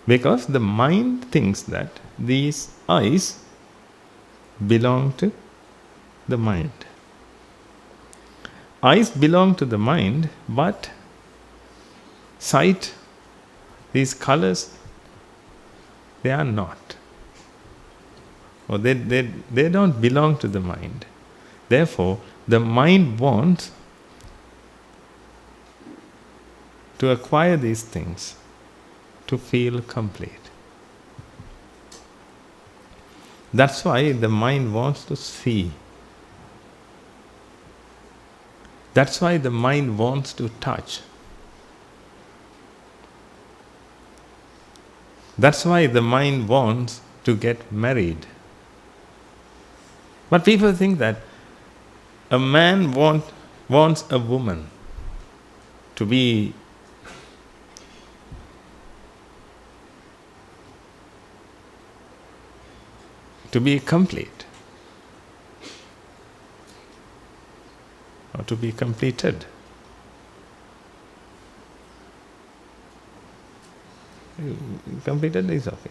Because the mind thinks that these eyes belong to the mind. Eyes belong to the mind, but sight, these colors, they are not. Or they don't belong to the mind. Therefore, the mind wants to acquire these things to feel complete. That's why the mind wants to see. That's why the mind wants to touch. That's why the mind wants to get married. But people think that a man wants a woman to be complete, or to be completed. Completed is okay.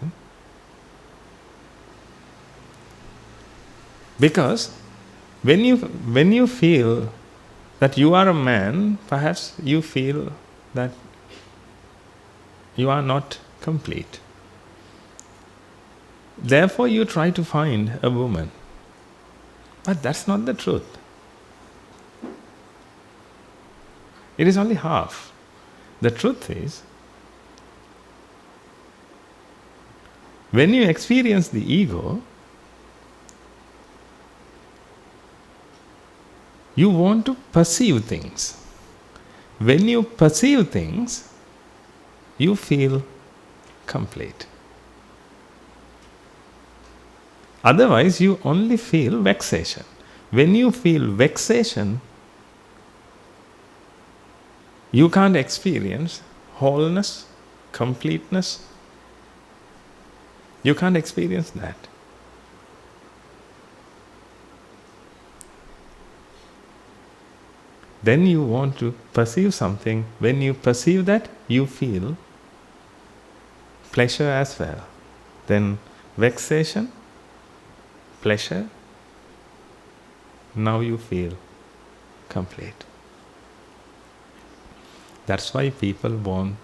Because when you feel that you are a man, perhaps you feel that you are not complete. Therefore you try to find a woman. But that's not the truth. It is only half. The truth is, when you experience the ego, you want to perceive things. When you perceive things, you feel complete. Otherwise, you only feel vexation. When you feel vexation, you can't experience wholeness, completeness. You can't experience that. Then you want to perceive something. When you perceive that, you feel pleasure as well. Then vexation, pleasure, now you feel complete. That's why people want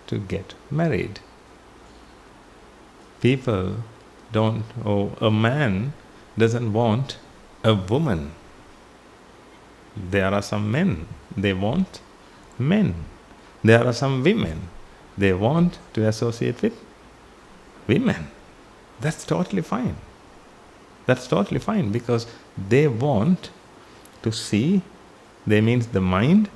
to get married. People don't, or a man doesn't want a woman. There are some men, they want men. There are some women, they want to associate with women. That's totally fine. That's totally fine, because they want to see. They means the mind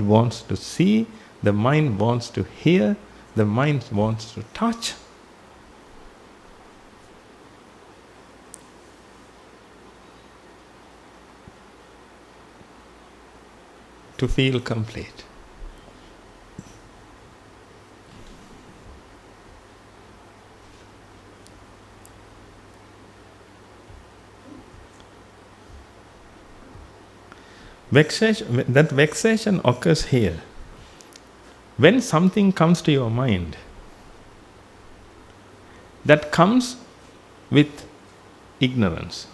wants to see, the mind wants to hear, the mind wants to touch. To feel complete. That vexation occurs here. When something comes to your mind, that comes with ignorance.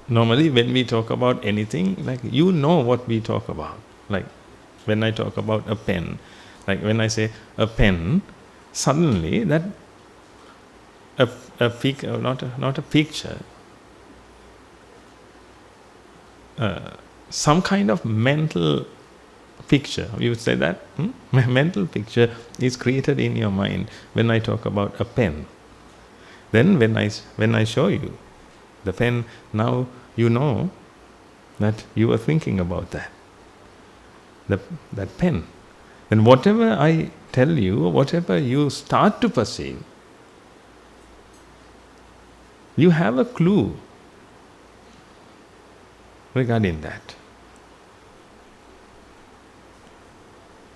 Normally when we talk about anything, like you know what we talk about. Like when I talk about a pen, like when I say a pen, suddenly that not a picture, some kind of mental picture, you would say that, mental picture is created in your mind when I talk about a pen. Then when I show you the pen, now you know that you were thinking about that pen. Then whatever I tell you, whatever you start to perceive, you have a clue. regarding that.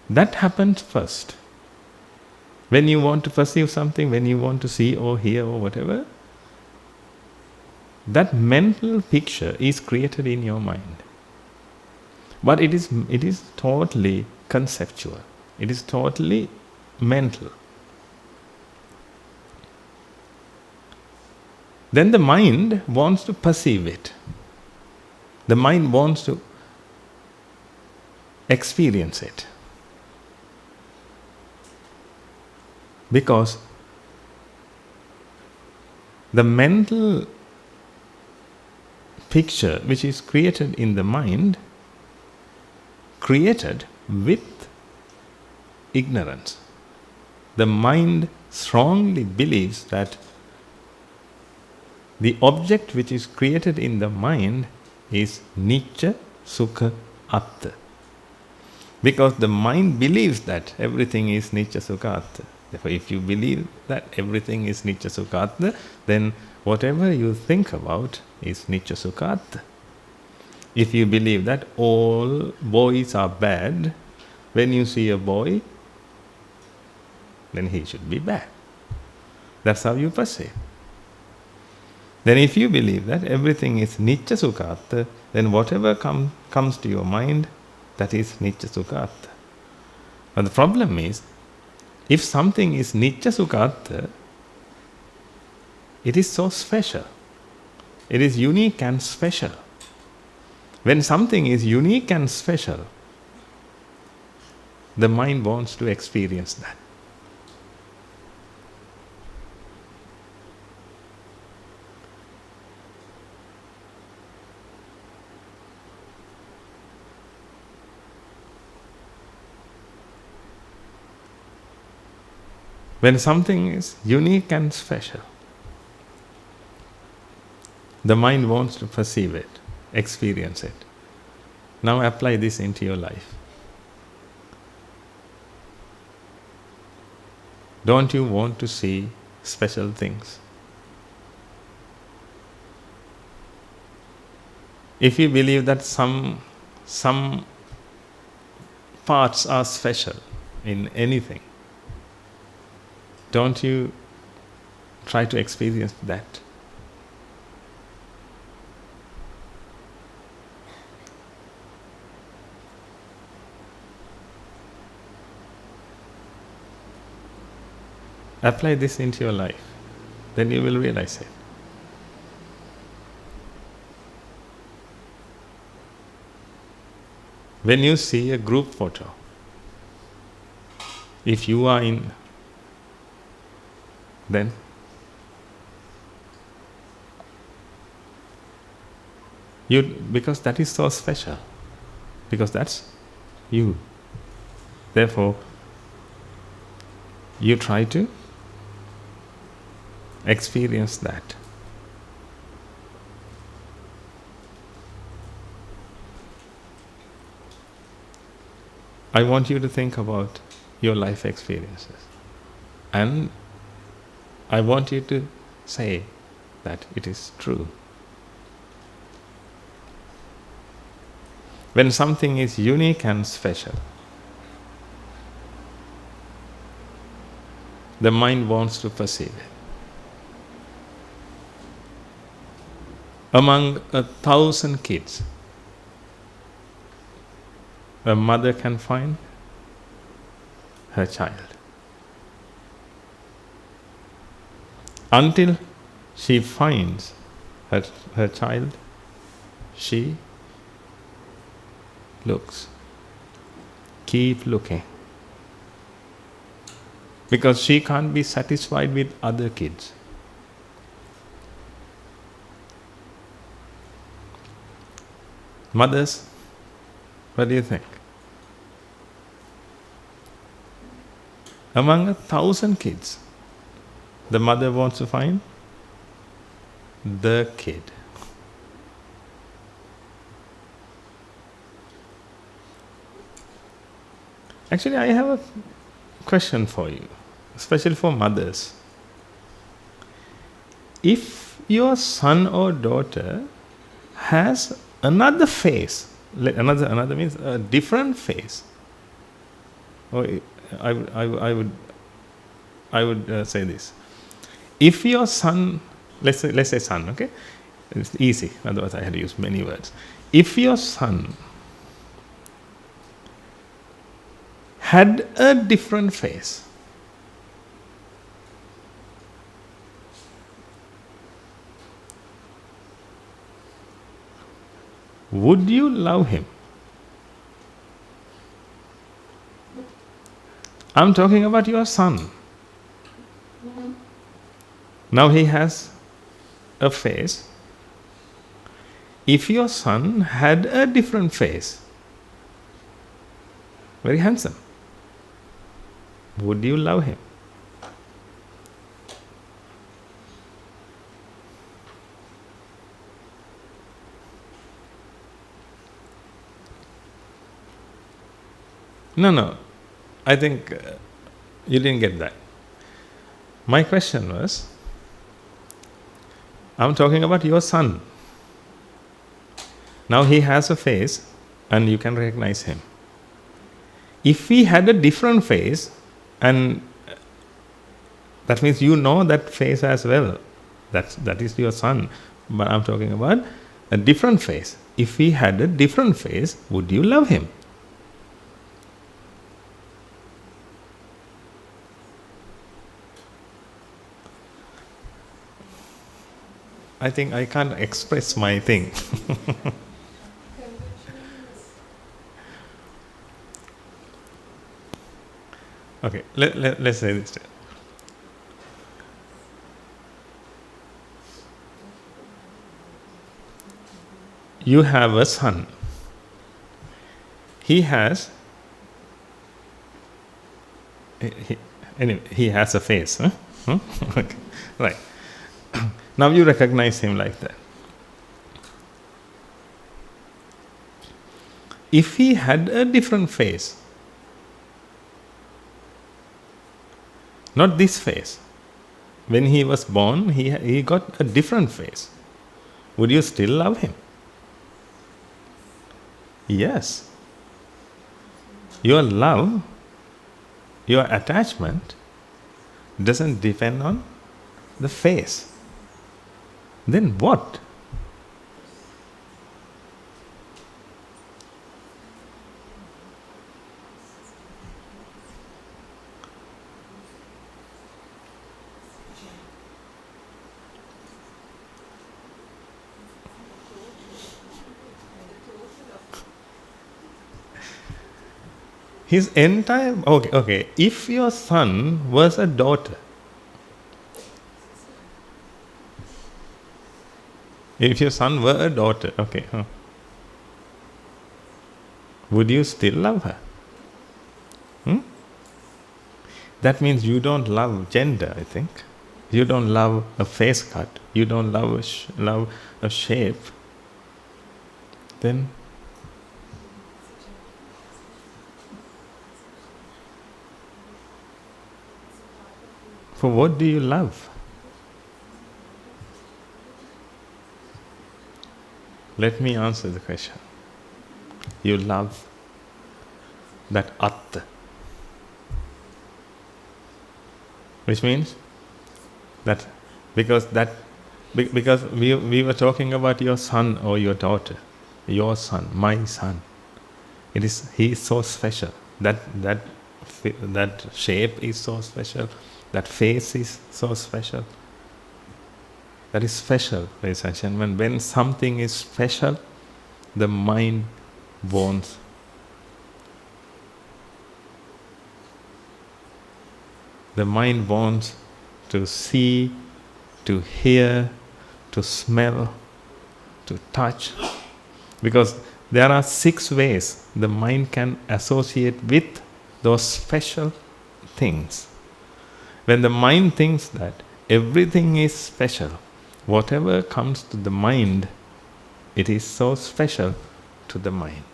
That happens first. When you want to perceive something, when you want to see or hear or whatever, that mental picture is created in your mind. But it is totally conceptual. It is totally mental. Then the mind wants to perceive it. The mind wants to experience it. Because the mental picture which is created in the mind, created with ignorance. The mind strongly believes that the object which is created in the mind is Nicca, Sukha, Atta. Because the mind believes that everything is Nicca, Sukha, Atta. Therefore, if you believe that everything is Nicca, Sukha, Atta, then whatever you think about is Nicca, Sukha, Atta. If you believe that all boys are bad, when you see a boy, then he should be bad. That's how you perceive. Then if you believe that everything is Nicca, Sukha, Atta, then whatever comes to your mind, that is Nicca, Sukha, Atta. But the problem is, if something is Nicca, Sukha, Atta, it is so special. It is unique and special. When something is unique and special, the mind wants to experience that. When something is unique and special, the mind wants to perceive it, experience it. Now apply this into your life. Don't you want to see special things? If you believe that some parts are special in anything, don't you try to experience that? Apply this into your life, then you will realize it. When you see a group photo, if you are in, then because that is so special, because that's you. Therefore, you try to experience that. I want you to think about your life experiences, and I want you to say that it is true. When something is unique and special, the mind wants to perceive it. Among 1,000 kids, a mother can find her child. Until she finds her child, she looks. Keep looking. Because she can't be satisfied with other kids. Mothers, what do you think? Among 1,000 kids, the mother wants to find the kid. Actually, I have a question for you, especially for mothers. If your son or daughter has another face. Another means a different face. Or I would say this: if your son, let's say son, okay, it's easy. Otherwise, I had to use many words. If your son had a different face, would you love him? I'm talking about your son. Now he has a face. If your son had a different face, very handsome, would you love him? No. I think you didn't get that. My question was, I'm talking about your son. Now he has a face and you can recognize him. If he had a different face, and that means you know that face as well, that is your son. But I'm talking about a different face. If he had a different face, would you love him? I think I can't express my thing. Okay, let's say this. You have a son. He has he has a face. Huh? Okay. Right. Now you recognize him like that. If he had a different face, not this face, when he was born, he got a different face, would you still love him? Yes. Your love, your attachment doesn't depend on the face. Then what? His entire... Okay. If your son was a daughter, if your son were a daughter, okay, would you still love her? That means you don't love gender, I think. You don't love a face cut. You don't love a shape. Then for what do you love? Let me answer the question. You love that Atta. Which means that because we were talking about your son or your daughter, your son, my son. He is so special. That shape is so special. That face is so special. That is special, ladies and gentlemen. When something is special, the mind wants. The mind wants to see, to hear, to smell, to touch. Because there are 6 ways the mind can associate with those special things. When the mind thinks that everything is special, whatever comes to the mind, it is so special to the mind.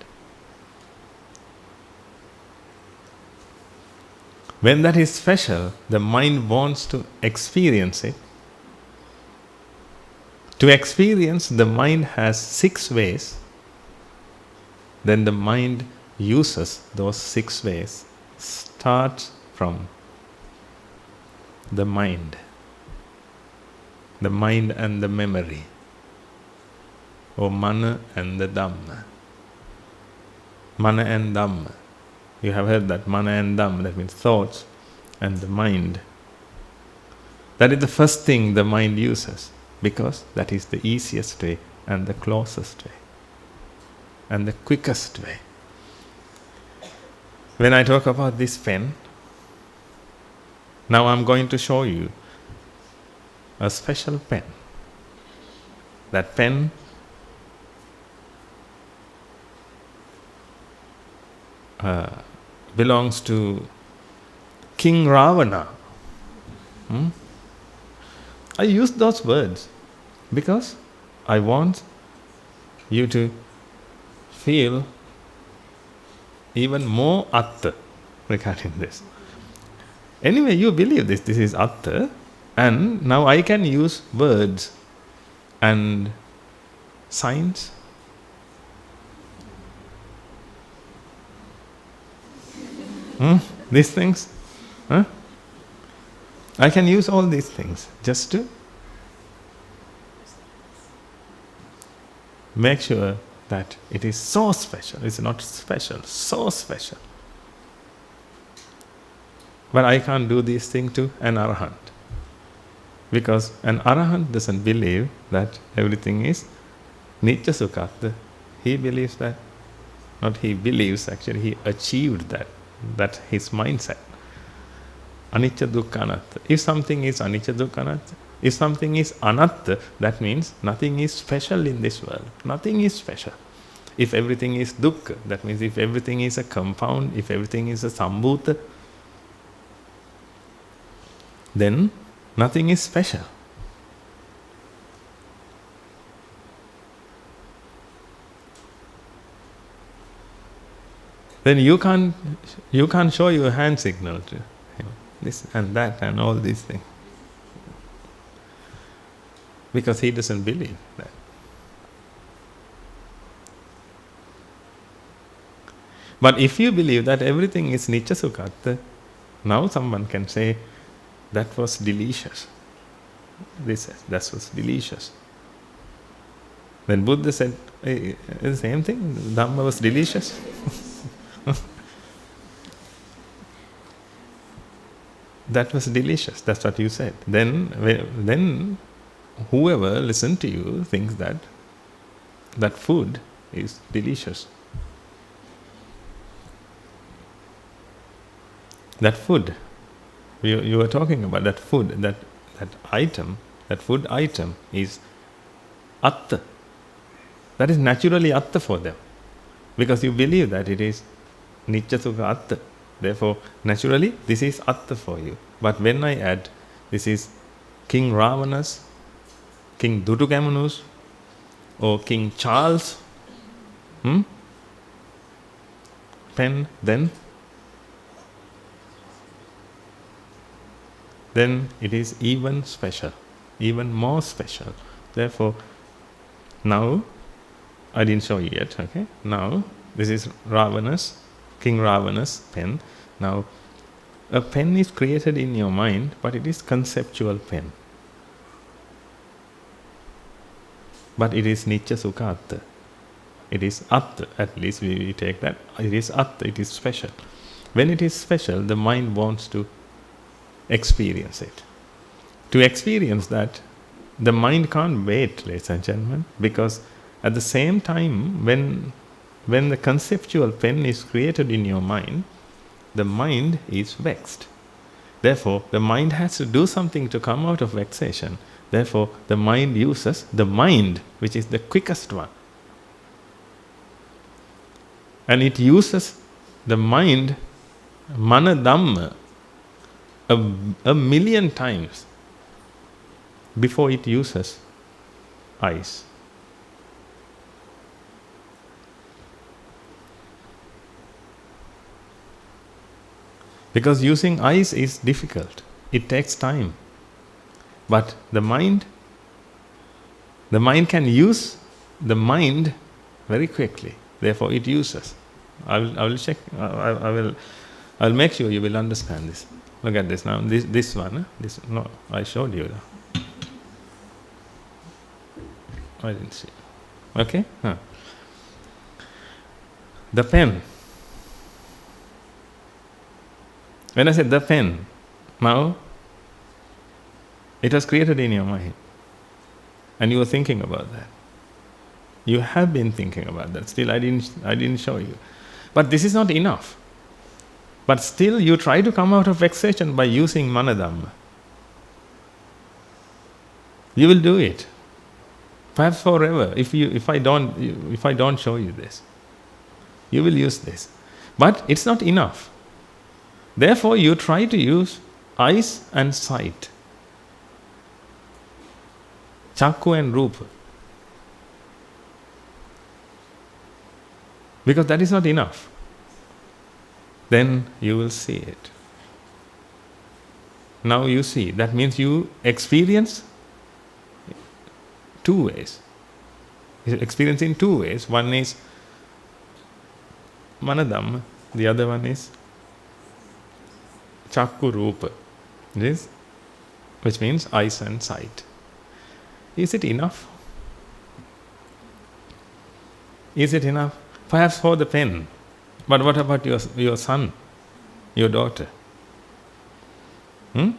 When that is special, the mind wants to experience it. To experience, the mind has 6 ways then the mind uses those 6 ways. Start from the mind and the memory, or mana and the Dhamma. Mana and Dhamma. You have heard that, mana and Dhamma, that means thoughts and the mind. That is the first thing the mind uses, because that is the easiest way and the closest way and the quickest way. When I talk about this pen, now I'm going to show you a special pen. That pen belongs to King Ravana. I use those words because I want you to feel even more atta regarding this. Anyway, you believe this is atta, and now I can use words and signs. These things. I can use all these things just to make sure that it is so special. It's not special, so special. But I can't do these things to an arahant, because an arahant doesn't believe that everything is nitya sukha. He believes that, not he believes, actually he achieved that. That's his mindset. Anicca dukkha anatta. If something is anicca dukkha anatta, if something is anatta, that means nothing is special in this world. Nothing is special. If everything is dukkha, that means if everything is a compound, if everything is a sambhuta, then nothing is special. Then you can't show your hand signal to him, this and that and all these things, because he doesn't believe that. But if you believe that everything is nitya sukha, now someone can say, that was delicious. That was delicious. When Buddha said, hey, the same thing, Dhamma was delicious. That was delicious. That's what you said. Then whoever listened to you thinks that food is delicious. That food, you were talking about that food, that food item is atta. That is naturally atta for them, because you believe that it is nitya sukha atta. Therefore, naturally, this is atta for you. But when I add, this is King Ravana's, King Dutugamunu's, or King Charles' pen, then it is even special, even more special. Therefore, now, I didn't show you yet, okay? Now, this is Ravana's, King Ravana's pen. Now, a pen is created in your mind, but it is conceptual pen. But it is nitya sukha atta. It is atta, at least we take that. It is atta, it is special. When it is special, the mind wants to experience it. To experience that, the mind can't wait, ladies and gentlemen, because at the same time, when the conceptual pen is created in your mind, the mind is vexed. Therefore, the mind has to do something to come out of vexation. Therefore, the mind uses the mind, which is the quickest one. And it uses the mind, mana dhamma, a million times before it uses eyes. Because using eyes is difficult. It takes time. But the mind can use the mind very quickly. Therefore, it uses. I will check. I will make sure you will understand this. Look at this now. This one. This no. I showed you. I didn't see. Okay. The pen. When I said the pen, now it was created in your mind, and you were thinking about that. You have been thinking about that. Still, I didn't show you. But this is not enough. But still, you try to come out of vexation by using manadhamma. You will do it, perhaps forever. If I don't show you this, you will use this. But it's not enough. Therefore, you try to use eyes and sight, chakku and rupa, because that is not enough. Then you will see it. Now you see. That means you experience two ways. You experience in two ways. One is manadhamma, the other one is chakku rupa, which means eyes and sight. Is it enough? Is it enough? Perhaps for the pen. But what about your son, your daughter? When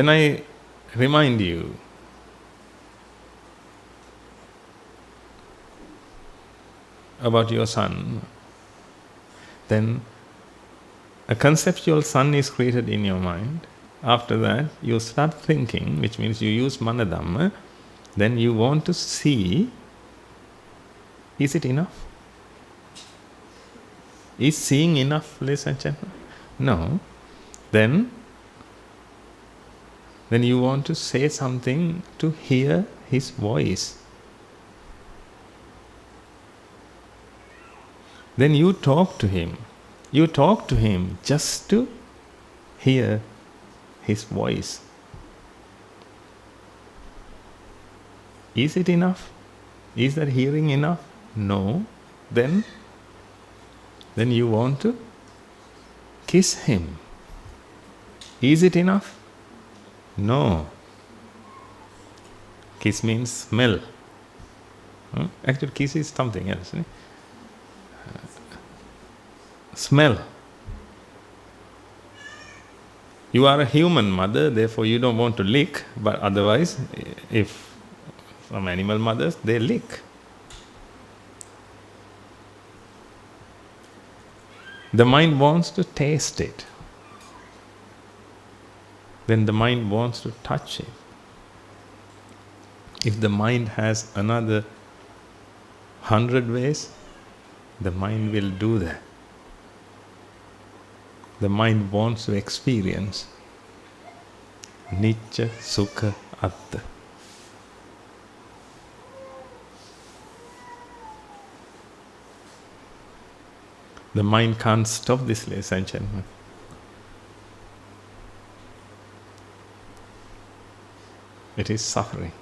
I remind you about your son, then a conceptual son is created in your mind. After that, you start thinking, which means you use manadhamma. Then you want to see, is it enough? Is seeing enough, ladies and gentlemen? No. Then you want to say something to hear his voice. Then you talk to him. You talk to him just to hear his voice. Is it enough? Is that hearing enough? No. Then you want to kiss him. Is it enough? No. Kiss means smell. Actually, kiss is something else. Smell. You are a human mother, therefore you don't want to lick, but otherwise, if some animal mothers, they lick. The mind wants to taste it. Then the mind wants to touch it. If the mind has another 100 ways, the mind will do that. The mind wants to experience Nicca, Sukha, Atta. The mind can't stop this, ladies and gentlemen. It is suffering.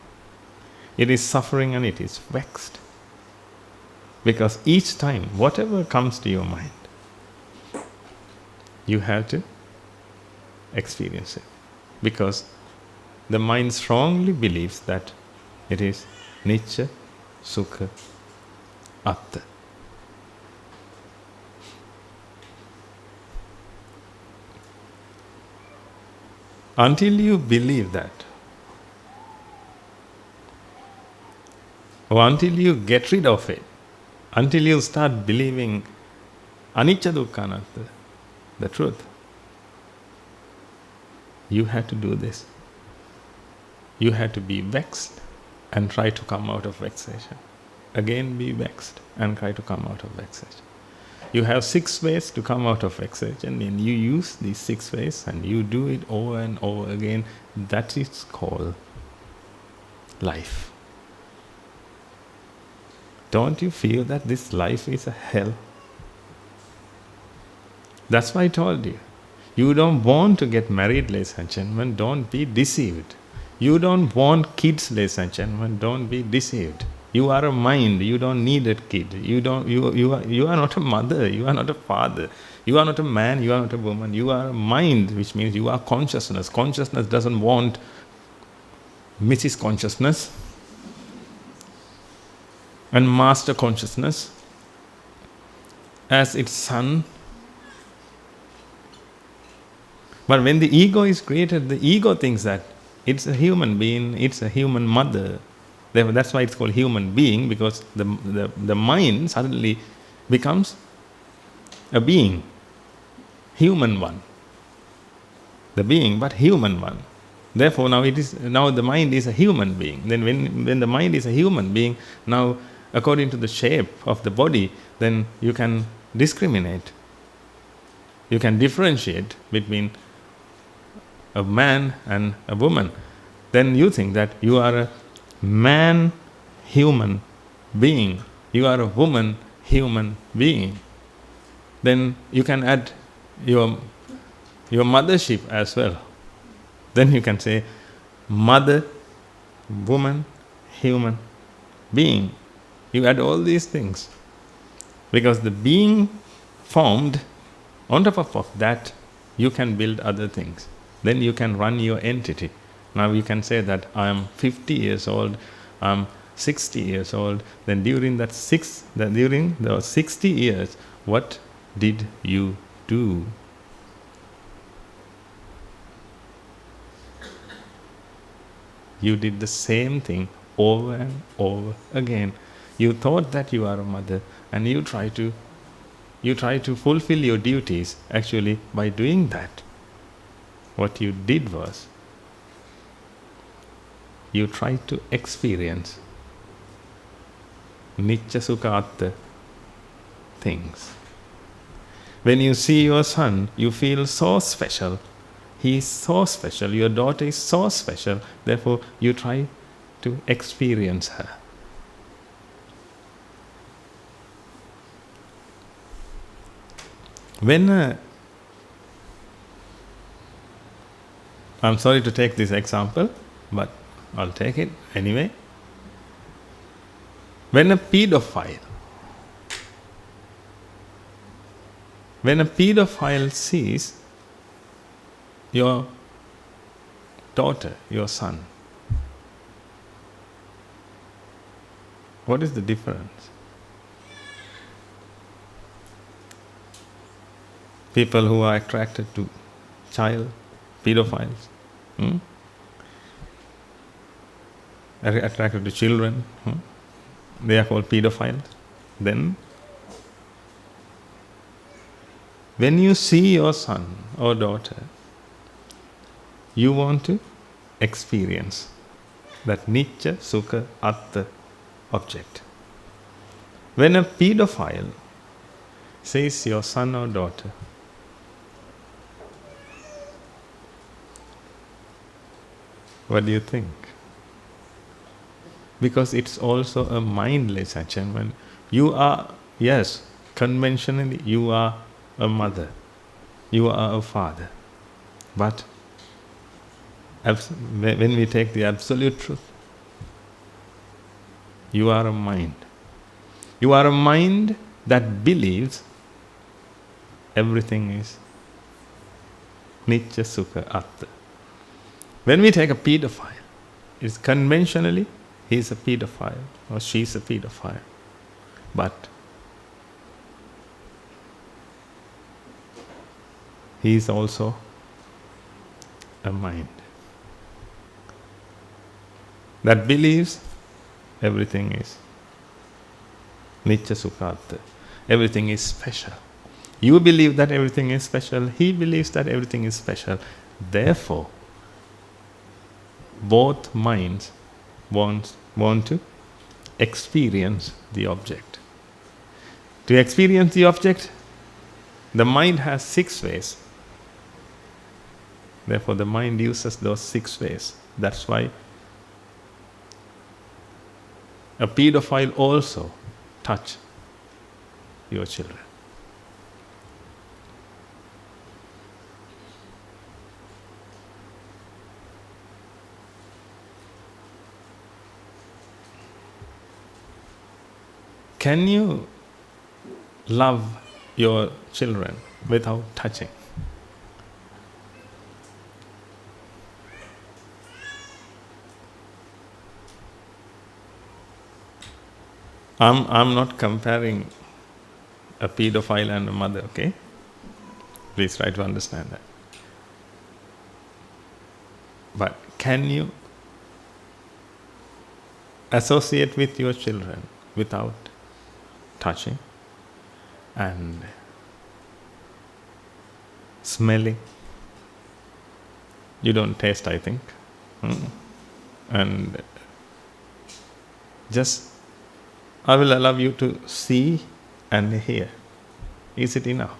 It is suffering and it is vexed. Because each time, whatever comes to your mind, you have to experience it. Because the mind strongly believes that it is Nicca, Sukha, Atta. Until you believe that, or until you get rid of it, until you start believing Anicca, Dukkha, Anatta, the truth, you have to do this. You have to be vexed and try to come out of vexation. Again be vexed and try to come out of vexation. You have 6 ways to come out of vexation, and you use these 6 ways and you do it over and over again. That is called life. Don't you feel that this life is a hell? That's why I told you. You don't want to get married, ladies and gentlemen, don't be deceived. You don't want kids, ladies and gentlemen, don't be deceived. You are a mind. You don't need a kid. You are not a mother. You are not a father. You are not a man. You are not a woman. You are a mind, which means you are consciousness. Consciousness doesn't want Mrs. Consciousness and Master Consciousness as its son. But when the ego is created, the ego thinks that it's a human being, it's a human mother. Therefore, that's why it's called human being, because the mind suddenly becomes a being, human one. The being, but human one. Therefore, now the mind is a human being. Then when the mind is a human being, now according to the shape of the body, then you can discriminate. You can differentiate between a man and a woman. Then you think that you are a man human being, you are a woman human being. Then you can add your mothership as well. Then you can say mother, woman, human being. You add all these things, because the being formed, on top of that you can build other things. Then you can run your entity. Now you can say that I am 50 years old, I am 60 years old. Then during those 60 years, what did you do? You did the same thing over and over again. You thought that you are a mother, and you try to fulfill your duties. Actually, by doing that, what you did was, you tried to experience Nitya Sukha Atta things. When you see your son, you feel so special. He is so special. Your daughter is so special. Therefore, you try to experience her. I'm sorry to take this example, but I'll take it anyway. When a pedophile sees your daughter, your son, what is the difference? People who are attracted to child, pedophiles, are attracted to children, they are called pedophiles. Then, when you see your son or daughter, you want to experience that Nitya Sukha Atta object. When a pedophile sees your son or daughter, what do you think? Because it's also a mindless achievement. You are, yes, conventionally you are a mother, you are a father. But when we take the absolute truth, you are a mind. You are a mind that believes everything is Nitya Sukha Atta. When we take a pedophile, it's conventionally he is a pedophile or she is a pedophile. But he is also a mind that believes everything is Nitya Sukha Atta. Everything is special. You believe that everything is special, he believes that everything is special. Therefore, both minds want to experience the object. To experience the object, the mind has 6 ways. Therefore, the mind uses those 6 ways. That's why a pedophile also touch your children. Can you love your children without touching? I'm not comparing a pedophile and a mother, okay? Please try to understand that. But can you associate with your children without touching and smelling? You don't taste, I think. And just, I will allow you to see and hear. Is it enough?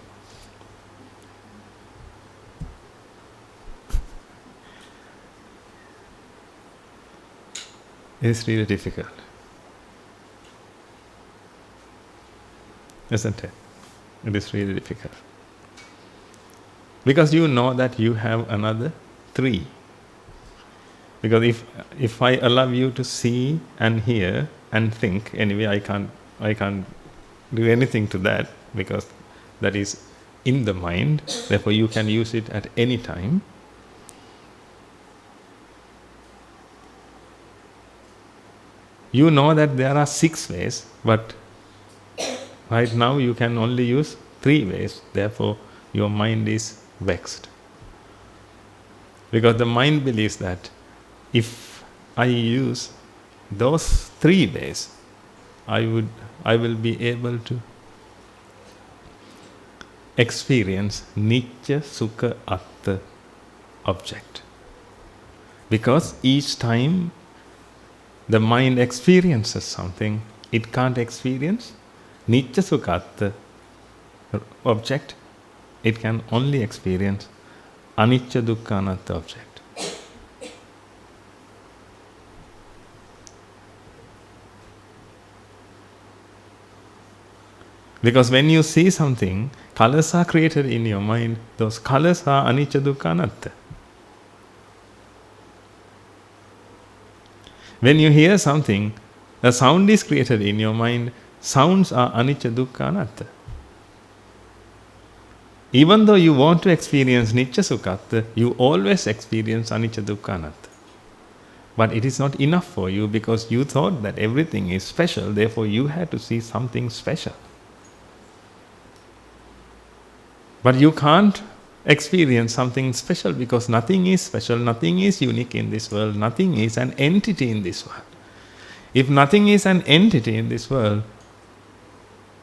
It's really difficult, isn't it? It is really difficult. Because you know that you have another 3. Because if I allow you to see and hear and think, anyway I can't do anything to that, because that is in the mind, therefore you can use it at any time. You know that there are 6 ways, but right now you can only use 3 ways, therefore your mind is vexed. Because the mind believes that if I use those 3 ways, I will be able to experience Nitya, Sukha, Atta object. Because each time the mind experiences something, it can't experience Nitya, Sukha, Atta object. It can only experience Anicca, Dukkha, Anatta object. Because when you see something, colors are created in your mind. Those colors are Anicca, Dukkha, Anatta. When you hear something, a sound is created in your mind. Sounds are Anicca, Dukkha, Anatta. Even though you want to experience Nitya, Sukha, Atta, you always experience Anicca, Dukkha, Anatta. But it is not enough for you, because you thought that everything is special, therefore you had to see something special. But you can't experience something special, because nothing is special, nothing is unique in this world, nothing is an entity in this world. If nothing is an entity in this world,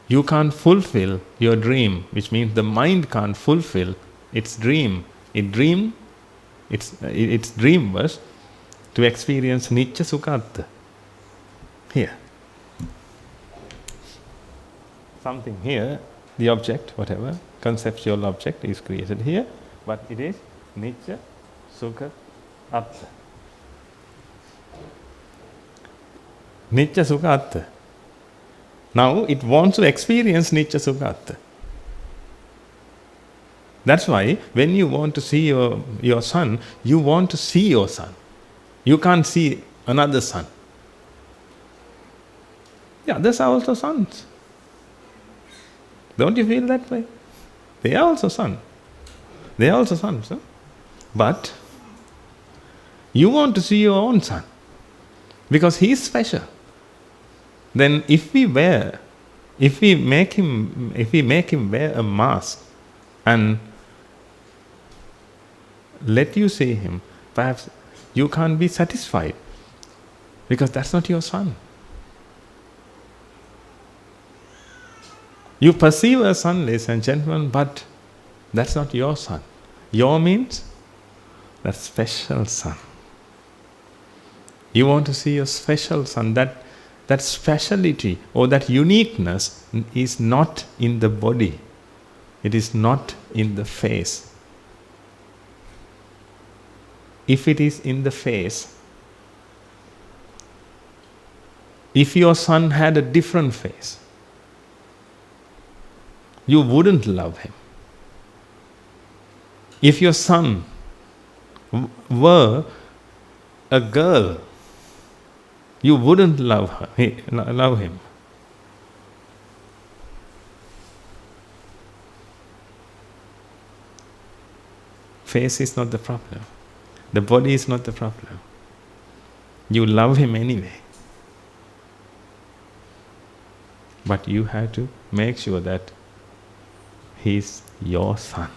you can't fulfill your dream, which means the mind can't fulfill its dream. Its dream was to experience Nitya, Sukha, Atta. Here. Something here, the object, whatever, conceptual object is created here, but it is Nitya, Sukha, Atta. Nitya, Sukha, Atta. Now it wants to experience Nitya, Sukha, Atta. That's why when you want to see your son, you want to see your son. You can't see another son. Yeah, others are also sons. Don't you feel that way? They are also sons. They are also sons. Huh? But you want to see your own son, because he is special. Then if we make him wear a mask and let you see him, perhaps you can't be satisfied, because that's not your son. You perceive a son, ladies and gentlemen, but that's not your son. Your means that special son. You want to see a special son. That speciality or that uniqueness is not in the body. It is not in the face. If it is in the face, if your son had a different face, you wouldn't love him. If your son were a girl, you wouldn't love him. Face is not the problem. The body is not the problem. You love him anyway. But you have to make sure that he is your son.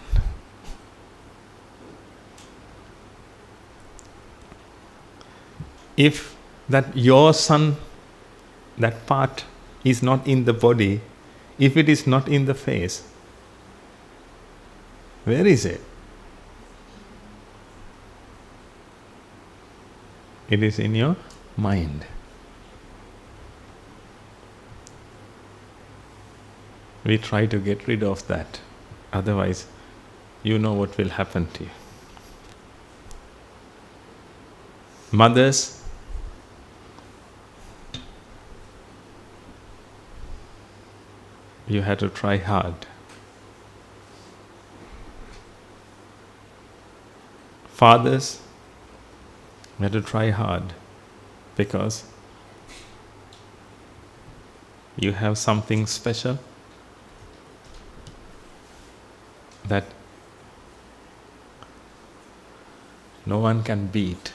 If that your son, that part is not in the body, if it is not in the face, where is it? It is in your mind. We try to get rid of that. Otherwise, you know what will happen to you. Mothers, you had to try hard. Fathers, you had to try hard because you have something special that no one can beat.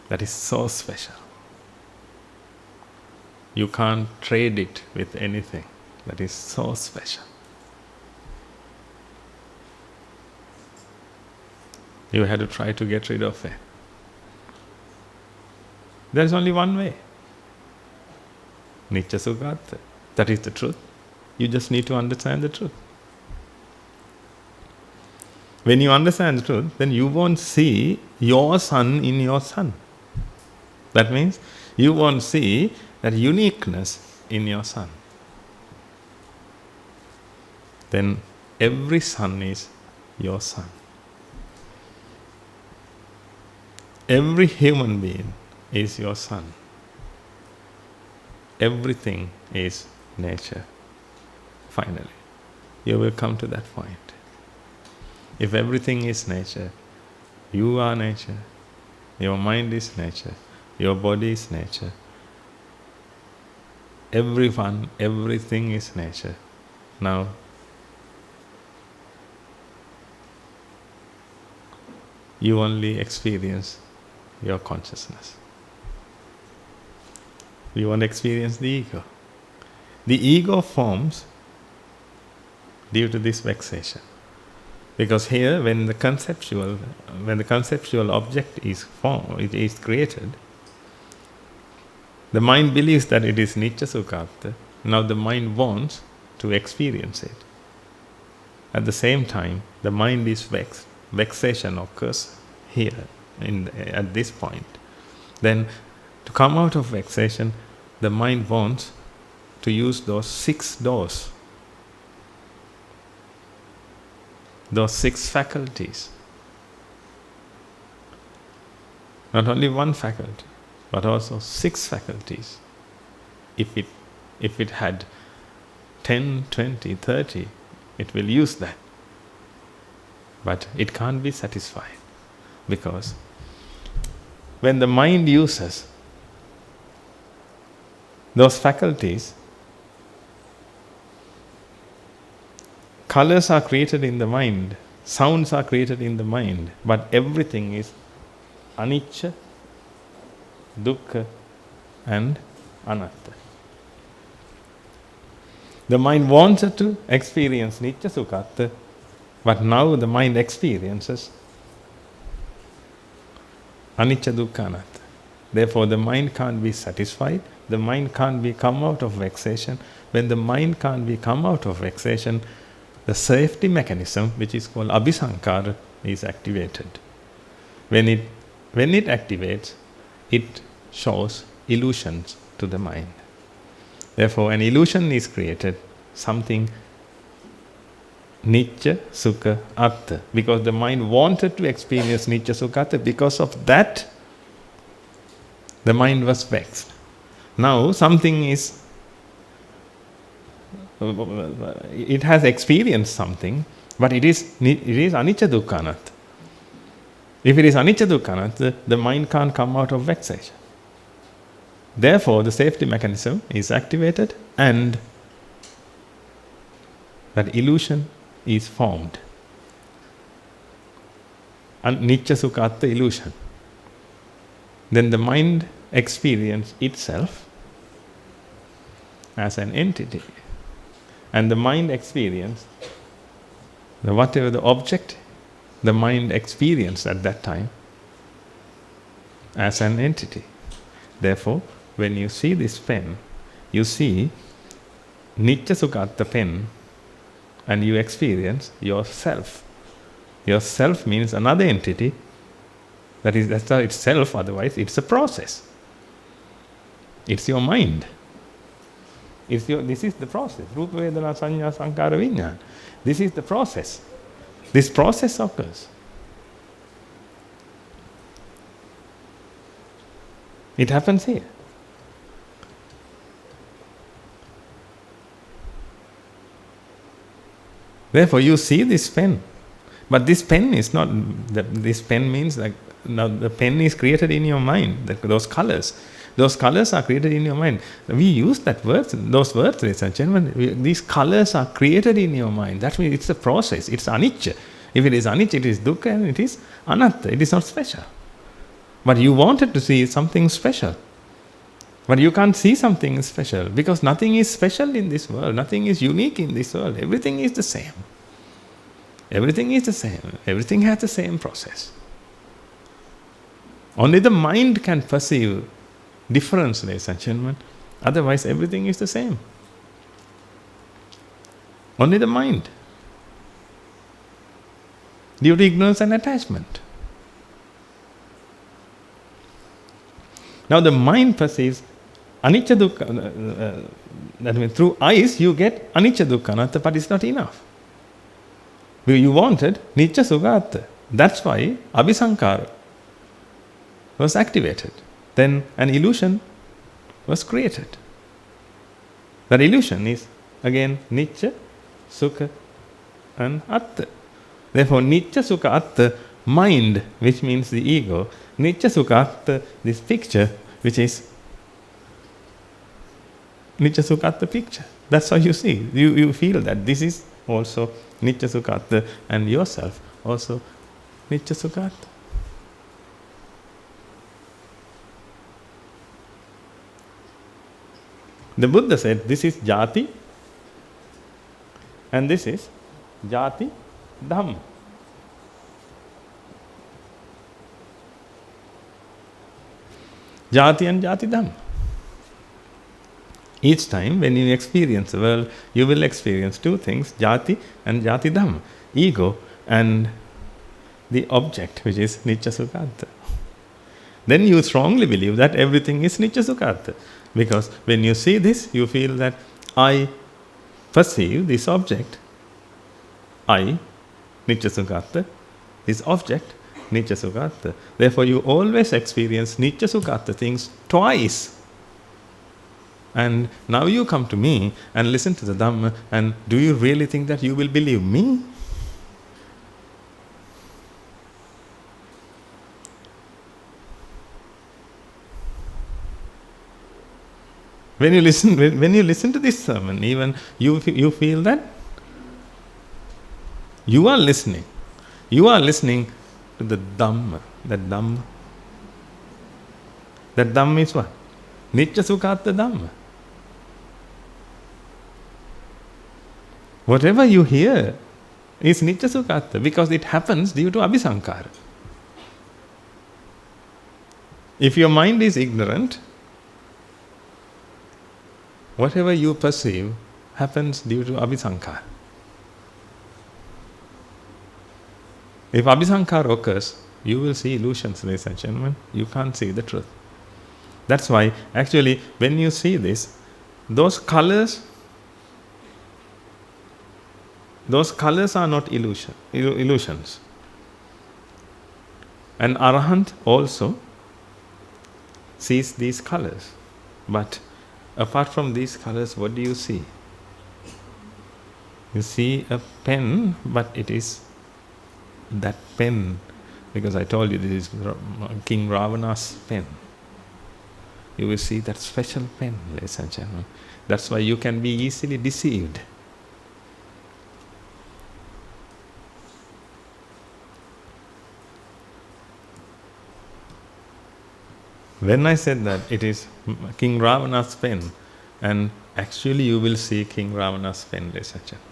That is so special. You can't trade it with anything. That is so special. You had to try to get rid of it. There is only one way. Nitya Sukhatha. That is the truth. You just need to understand the truth. When you understand the truth, then you won't see your son in your son. That means you won't see that uniqueness in your son. Then every son is your son. Every human being is your son. Everything is nature. Finally, you will come to that point. If everything is nature, you are nature, your mind is nature, your body is nature, everyone, everything is nature. Now, you only experience your consciousness. You won't experience the ego. The ego forms due to this vexation. Because here, when the conceptual object is formed, it is created, the mind believes that it is Nitya Sukhatha. Now the mind wants to experience it. At the same time, the mind is vexed. Vexation occurs here, at this point. Then, to come out of vexation, the mind wants to use those 6 doors, those 6 faculties. Not only one faculty, but also 6 faculties. If it had 10, 20, 30, it will use that. But it can't be satisfied, because when the mind uses those faculties, colors are created in the mind, sounds are created in the mind, but everything is anicca, dukkha and anatta. The mind wanted to experience Nitya Sukhatha, but now the mind experiences anicca, dukkha, anatta. Therefore, the mind can't be satisfied, the mind can't be come out of vexation. When the mind can't be come out of vexation, the safety mechanism, which is called abhisankara, is activated. When it activates, it shows illusions to the mind. Therefore, an illusion is created, something Nitya, Sukha, Atta. Because the mind wanted to experience Nitya, Sukha, Atta. Because of that, the mind was vexed. Now, something is, it has experienced something, but it is anicca, dukkha, anatta. If it is anicca, dukkha, anatta, the mind can't come out of vexation. Therefore, the safety mechanism is activated and that illusion is formed. Anicca Sukha Atta illusion. Then the mind experiences itself as an entity. And the mind experience, whatever the object, the mind experienced at that time as an entity. Therefore, when you see this pen, you see Nicca Sukha Atta pen, and you experience yourself. Yourself means another entity. That's not itself, otherwise it's a process. It's your mind. This is the process. Rupa Vedana Sanya Sankara Vijnana. This is the process. This process occurs. It happens here. Therefore, you see this pen. But this pen is not, this pen means like, now the pen is created in your mind, those colors. Those colors are created in your mind. We use those words, ladies and gentlemen. These colors are created in your mind. That means it's a process. It's anicca. If it is anicca, it is dukkha, and it is anatta. It is not special. But you wanted to see something special. But you can't see something special because nothing is special in this world. Nothing is unique in this world. Everything is the same. Everything is the same. Everything has the same process. Only the mind can perceive difference, ladies and gentlemen. Otherwise, everything is the same. Only the mind. Due to ignorance and attachment. Now the mind perceives anicca dukkha. That means through eyes you get anicca dukkha anatta, but it's not enough. You wanted nicca sukha atta. That's why abhisankara was activated. Then an illusion was created. That illusion is again nicca, sukha and atta. Therefore nicca sukha atta, mind, which means the ego, nicca sukha atta, this picture, which is nicca sukha atta picture. That's how you see. You feel that this is also nicca sukha atta, and yourself also nicca sukha atta. The Buddha said this is jati and this is jati dhamma. Jati and jati dhamma. Each time when you experience the world, you will experience two things, jati and jati dhamma. Ego and the object, which is nicca sukha atta. Then you strongly believe that everything is nicca sukha atta. Because when you see this, you feel that I perceive this object, I, nicca sukha atta, this object, nicca sukha atta. Therefore, you always experience nicca sukha atta things twice. And now you come to me and listen to the Dhamma, and do you really think that you will believe me? When you listen to this sermon, even you feel that you are listening. You are listening to the Dhamma. That Dhamma is what? Nicca sukha atta Dhamma. Whatever you hear is nicca sukha atta, because it happens due to abhisankara. If your mind is ignorant, whatever you perceive happens due to abhisankara. If abhisankara occurs, you will see illusions, ladies and gentlemen. You can't see the truth. That's why, actually, when you see this, those colors are not illusions. An arahant also sees these colors. But apart from these colors, what do you see? You see a pen, but it is that pen, because I told you this is King Ravana's pen. You will see that special pen, ladies and gentlemen. That's why you can be easily deceived. When I said that it is King Ravana's pen, and actually you will see King Ravana's pen, ladies and gentlemen.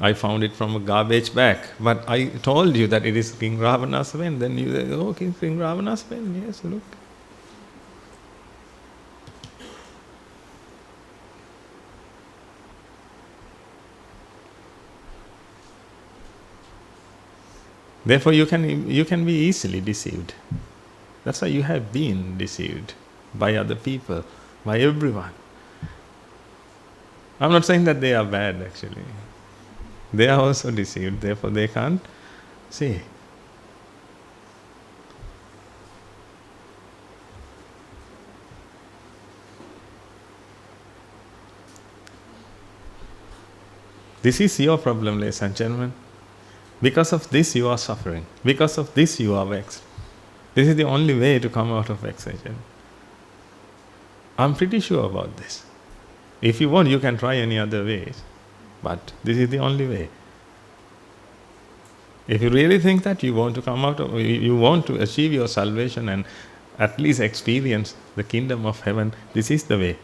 I found it from a garbage bag, but I told you that it is King Ravana's pen. Then you say, oh, King Ravana's pen, yes, look. Therefore, you can be easily deceived. That's why you have been deceived by other people, by everyone. I'm not saying that they are bad, actually. They are also deceived, therefore they can't see. This is your problem, ladies and gentlemen. Because of this you are suffering. Because of this you are vexed. This is the only way to come out of vexation. I'm pretty sure about this. If you want, you can try any other ways. But this is the only way. If you really think that you want to come out of, you want to achieve your salvation and at least experience the kingdom of heaven, this is the way.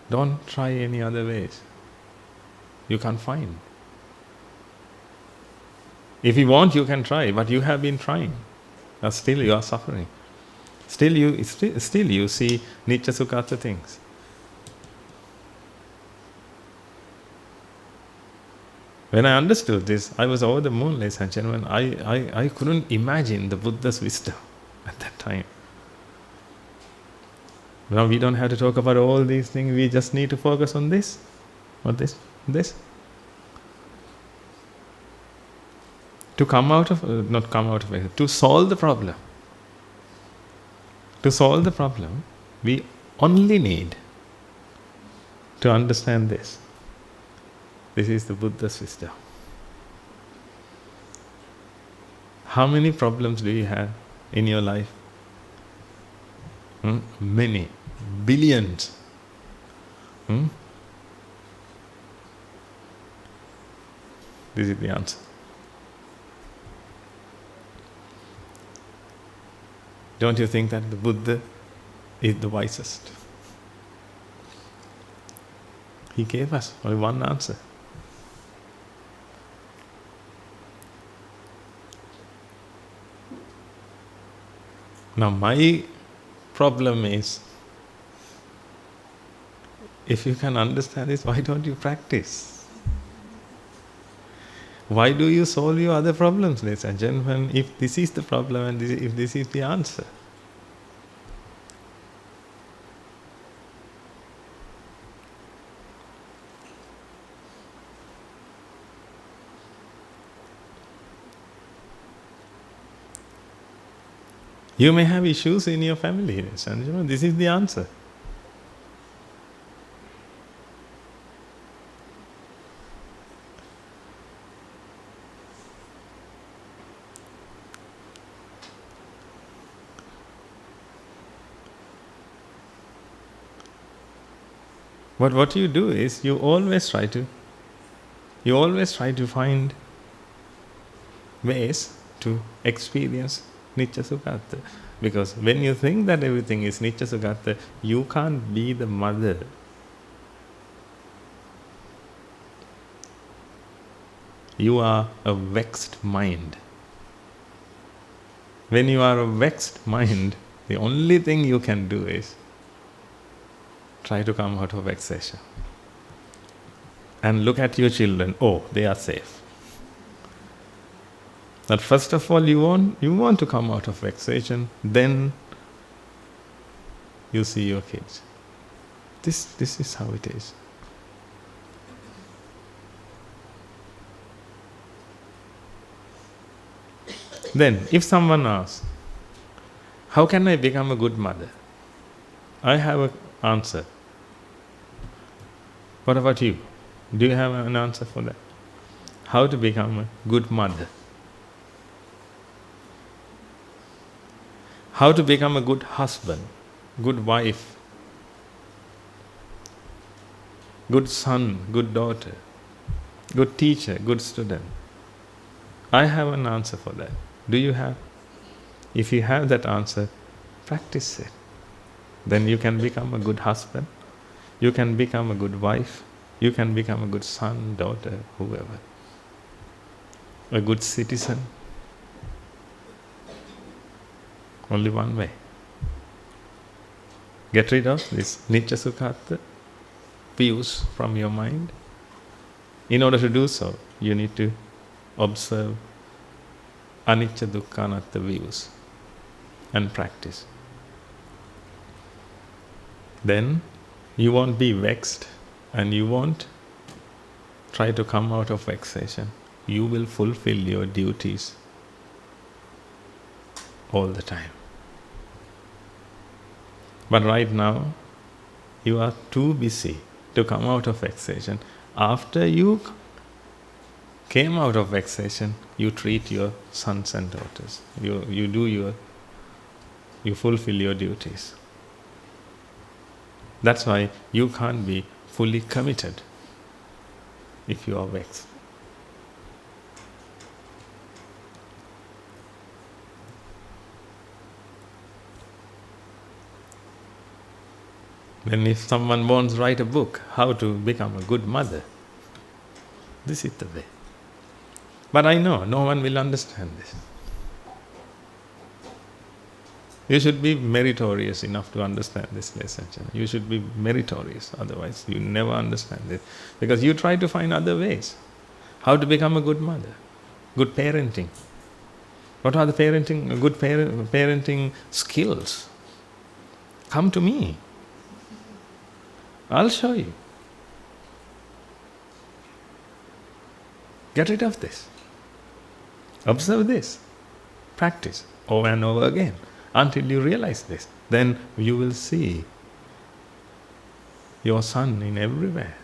Don't try any other ways. You can't find. If you want, you can try, but you have been trying. But still you are suffering. Still you see Nitya Sukhatha things. When I understood this, I was over the moon, ladies and gentlemen. I couldn't imagine the Buddha's wisdom at that time. Now we don't have to talk about all these things, we just need to focus on this, or this. To come out of, not come out of it, to solve the problem. To solve the problem, we only need to understand this. This is the Buddha's wisdom. How many problems do you have in your life? Many. Billions. This is the answer. Don't you think that the Buddha is the wisest? He gave us only one answer. Now my problem is, if you can understand this, why don't you practice? Why do you solve your other problems, ladies and gentlemen, if this is the problem and if this is the answer? You may have issues in your family, ladies and gentlemen, this is the answer. But what you do is you always try to find ways to experience Nitya Sukhatha. Because when you think that everything is Nitya Sukhatha, you can't be the mother. You are a vexed mind. When you are a vexed mind, the only thing you can do is try to come out of vexation. And look at your children. Oh, they are safe. But first of all, you want to come out of vexation, then you see your kids. This is how it is. Then, if someone asks, how can I become a good mother? I have an answer. What about you? Do you have an answer for that? How to become a good mother? How to become a good husband, good wife, good son, good daughter, good teacher, good student, I have an answer for that. Do you have? If you have that answer, practice it. Then you can become a good husband, you can become a good wife, you can become a good son, daughter, whoever. A good citizen. Only one way. Get rid of this Nitya Sukhatta views from your mind. In order to do so, you need to observe Anicca Dukkha Anatta views and practice. Then you won't be vexed and you won't try to come out of vexation. You will fulfill your duties all the time. But right now, you are too busy to come out of vexation. After you came out of vexation, you treat your sons and daughters. You fulfill your duties. That's why you can't be fully committed if you are vexed. Then if someone wants to write a book, how to become a good mother, this is the way. But I know no one will understand this. You should be meritorious enough to understand this lesson. You should be meritorious, otherwise you never understand this. Because you try to find other ways. How to become a good mother, good parenting. What are the good parenting skills? Come to me. I'll show you. Get rid of this. Observe this. Practice over and over again until you realize this. Then you will see your son in everywhere.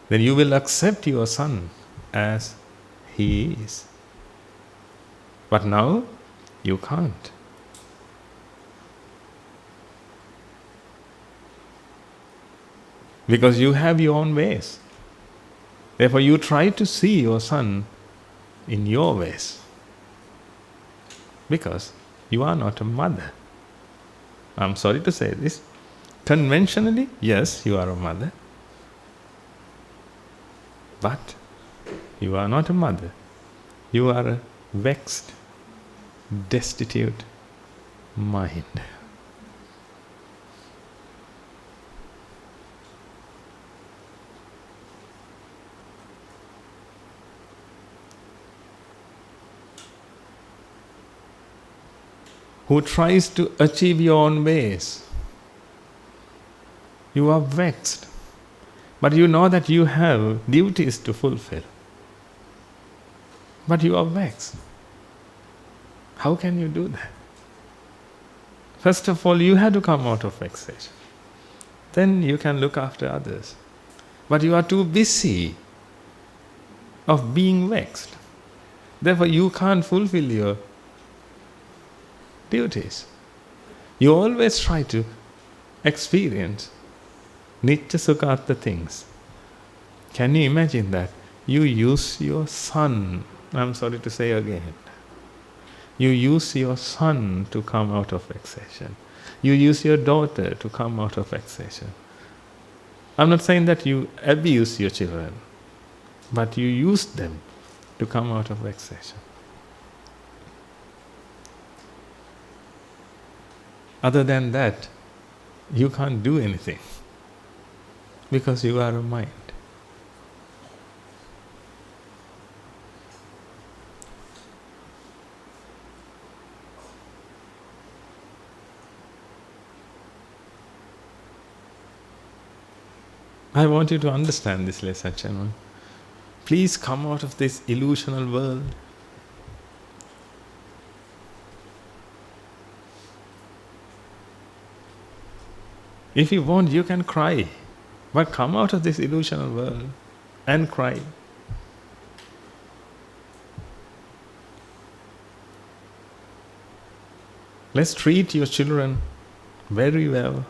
Then you will accept your son as he is. But now you can't. Because you have your own ways. Therefore you try to see your son in your ways. Because you are not a mother. I'm sorry to say this. Conventionally, yes, you are a mother. But you are not a mother. You are a vexed, destitute mind. Who tries to achieve your own ways. You are vexed, but you know that you have duties to fulfill. But you are vexed. How can you do that? First of all, you have to come out of vexation. Then you can look after others. But you are too busy of being vexed. Therefore, you can't fulfill your duties. You always try to experience Nitya Sukhatta things. Can you imagine that? You use your son, I'm sorry to say again, you use your son to come out of vexation. You use your daughter to come out of vexation. I'm not saying that you abuse your children, but you use them to come out of vexation. Other than that, you can't do anything because you are a mind. I want you to understand this lesson, Chenwan. Please come out of this illusional world. If you want, you can cry. But come out of this illusional world and cry. Let's treat your children very well.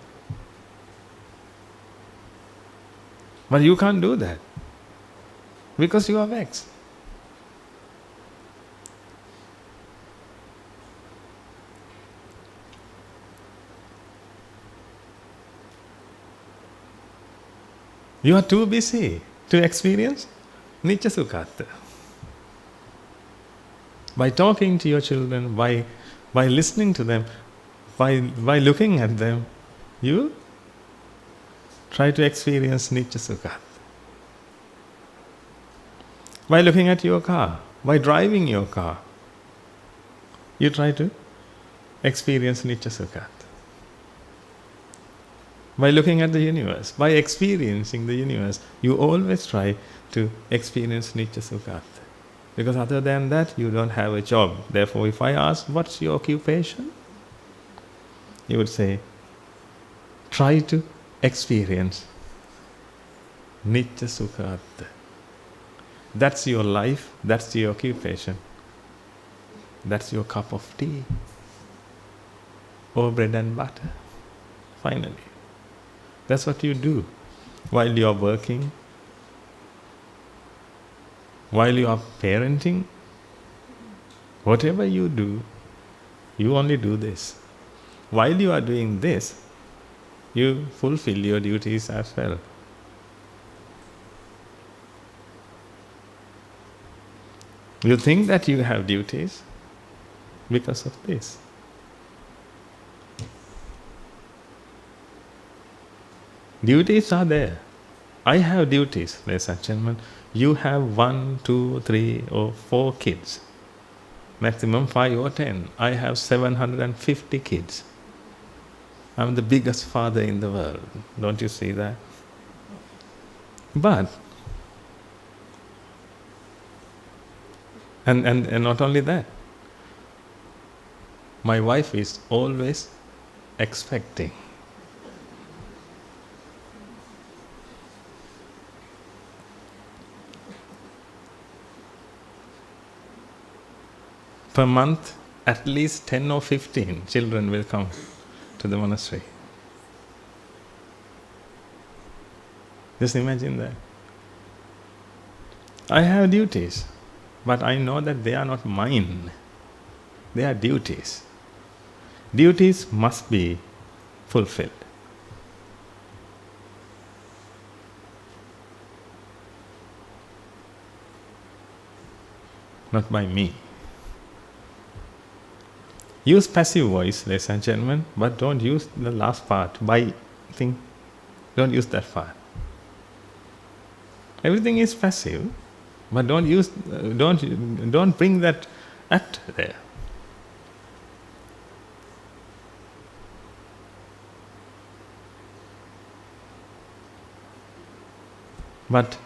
But you can't do that because you are vexed. You are too busy to experience Nitya Sukhatta. By talking to your children, by listening to them, by looking at them, you try to experience Nitya Sukhatta. By looking at your car, by driving your car, you try to experience Nitya Sukhatta. By looking at the universe, by experiencing the universe, you always try to experience Nitya Sukhatta. Because other than that, you don't have a job. Therefore, if I ask, what's your occupation? You would say, try to experience Nitya Sukhatta. That's your life, that's your occupation. That's your cup of tea or bread and butter, finally. That's what you do while you are working, while you are parenting. Whatever you do, you only do this. While you are doing this, you fulfill your duties as well. You think that you have duties because of this. Duties are there. I have duties, ladies and gentlemen. You have 1, 2, 3 or 4 kids. Maximum 5 or 10. I have 750 kids. I'm the biggest father in the world. Don't you see that? But, and not only that, my wife is always expecting. Per month, at least 10 or 15 children will come to the monastery. Just imagine that. I have duties, but I know that they are not mine. They are duties. Duties must be fulfilled. Not by me. Use passive voice, ladies and gentlemen, but don't use the last part, by thing. Don't use that part. Everything is passive, but don't bring that act there. But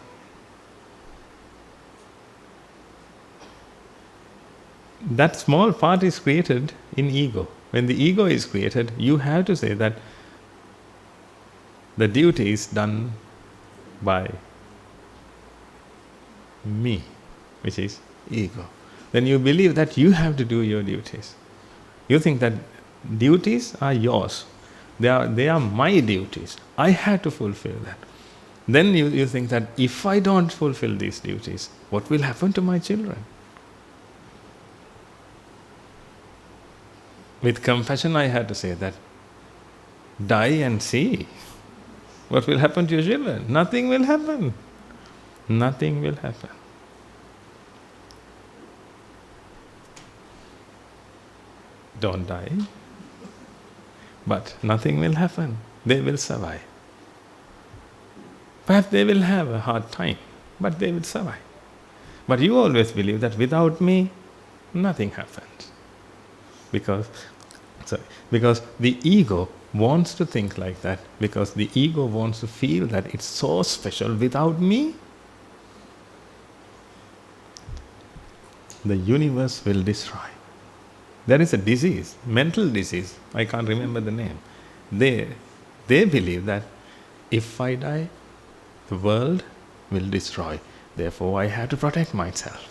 that small part is created in ego. When the ego is created, you have to say that the duty is done by me, which is ego. Then you believe that you have to do your duties. You think that duties are yours. They are my duties. I have to fulfill that. Then you think that if I don't fulfill these duties, what will happen to my children? With compassion, I had to say that, die and see. What will happen to your children? Nothing will happen. Nothing will happen. Don't die. But nothing will happen. They will survive. Perhaps they will have a hard time, but they will survive. But you always believe that without me, nothing happens. Because the ego wants to think like that, because the ego wants to feel that it's so special. Without me, the universe will destroy. There is a disease, mental disease, I can't remember the name. They believe that if I die, the world will destroy. Therefore, I have to protect myself.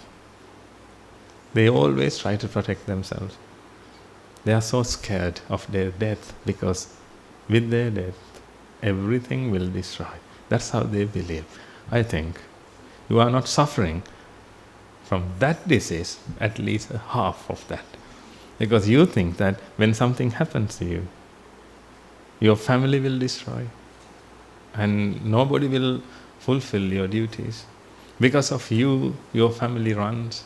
They always try to protect themselves. They are so scared of their death because with their death, everything will destroy. That's how they believe. I think you are not suffering from that disease, at least half of that. Because you think that when something happens to you, your family will destroy and nobody will fulfill your duties. Because of you, your family runs.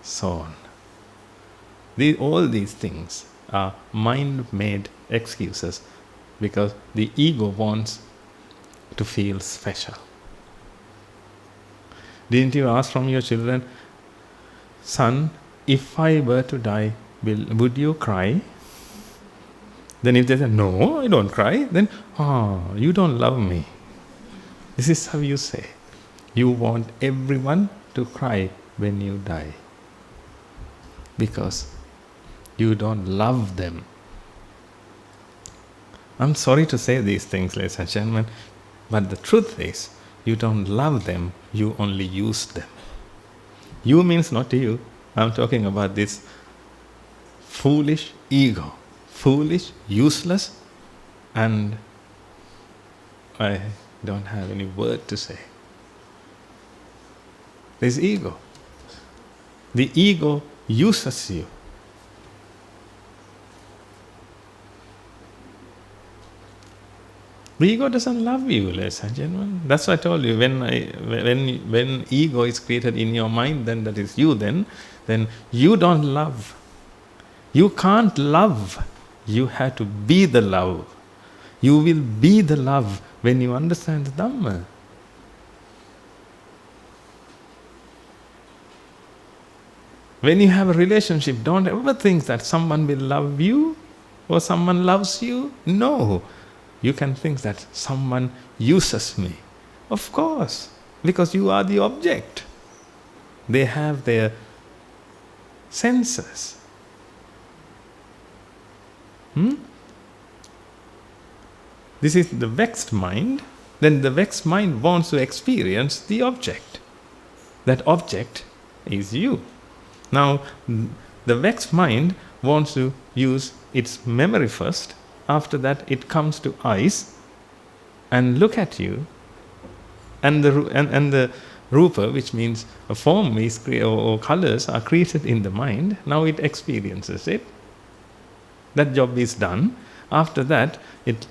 So on. All these things are mind-made excuses because the ego wants to feel special. Didn't you ask from your children, son, if I were to die, would you cry? Then if they say, no, I don't cry, then, you don't love me. This is how you say. You want everyone to cry when you die. Because you don't love them. I'm sorry to say these things, ladies and gentlemen, but the truth is, you don't love them, you only use them. You means not you. I'm talking about this foolish ego. Foolish, useless, and I don't have any word to say. This ego. The ego uses you. The ego doesn't love you, ladies and gentlemen. That's what I told you. When ego is created in your mind, then that is you. Then you don't love. You can't love. You have to be the love. You will be the love when you understand the Dharma. When you have a relationship, don't ever think that someone will love you or someone loves you. No. You can think that someone uses me. Of course, because you are the object. They have their senses. This is the vexed mind. Then the vexed mind wants to experience the object. That object is you. Now, the vexed mind wants to use its memory first. After that, it comes to eyes and look at you. And the rupa, which means a form is or colors are created in the mind. Now it experiences it. That job is done. After that, it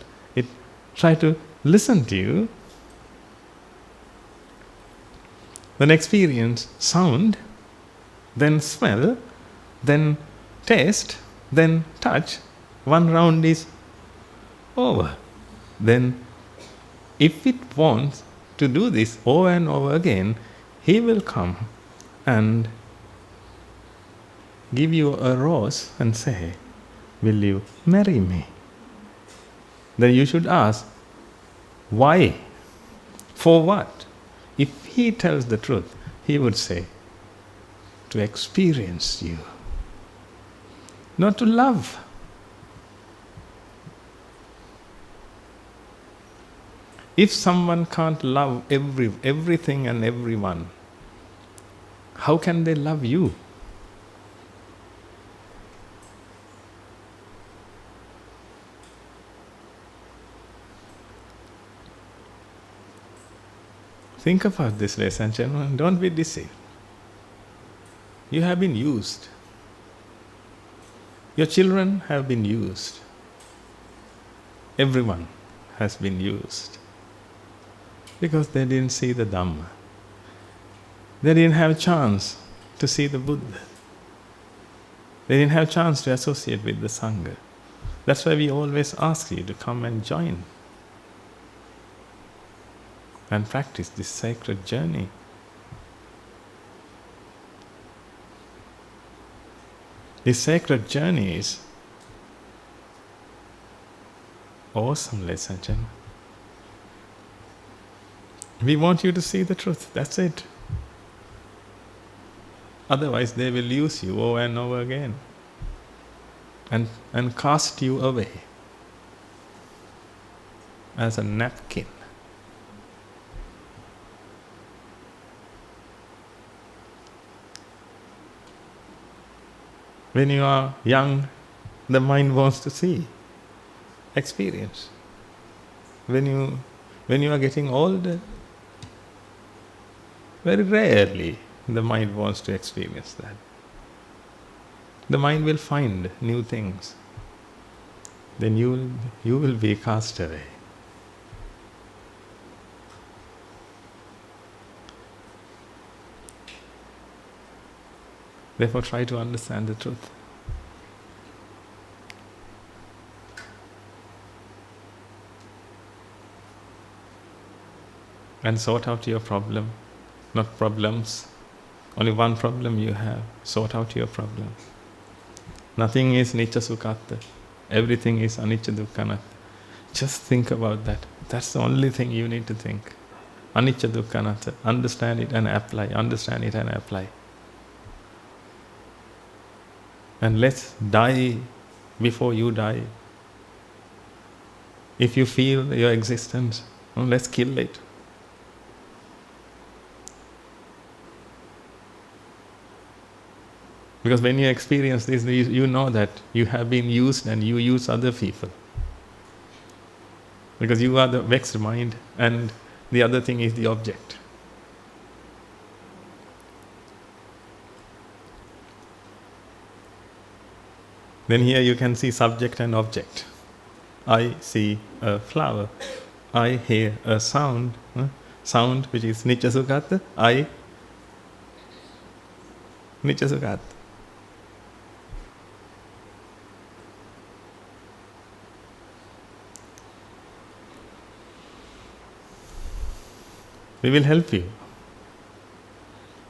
try to listen to you. Then experience sound, then smell, then taste, then touch. One round is over. Then, if it wants to do this over and over again, he will come and give you a rose and say, will you marry me? Then you should ask, why? For what? If he tells the truth, he would say, to experience you, not to love. If someone can't love everything and everyone, how can they love you? Think about this, ladies and gentlemen. Don't be deceived. You have been used. Your children have been used. Everyone has been used. Because they didn't see the Dhamma. They didn't have a chance to see the Buddha. They didn't have a chance to associate with the Sangha. That's why we always ask you to come and join and practice this sacred journey. This sacred journey is awesome, ladies and gentlemen. We want you to see the truth, that's it. Otherwise they will use you over and over again and cast you away as a napkin. When you are young, the mind wants to see, experience. When you are getting older, very rarely the mind wants to experience that. The mind will find new things. Then you will be cast away. Therefore, try to understand the truth. And sort out your problem, not problems. Only one problem you have. Sort out your problem. Nothing is Nicca Sukhatta. Everything is Anicca Dukkha Anatta. Just think about that. That's the only thing you need to think. Anicca Dukkha Anatta. Understand it and apply. Understand it and apply. And let's die before you die. If you feel your existence, let's kill it. Because when you experience this, you know that you have been used and you use other people. Because you are the vexed mind and the other thing is the object. Then here you can see subject and object. I see a flower. I hear a sound. Sound which is Nicca Sukhatta. I Nicca Sukhatta. We will help you.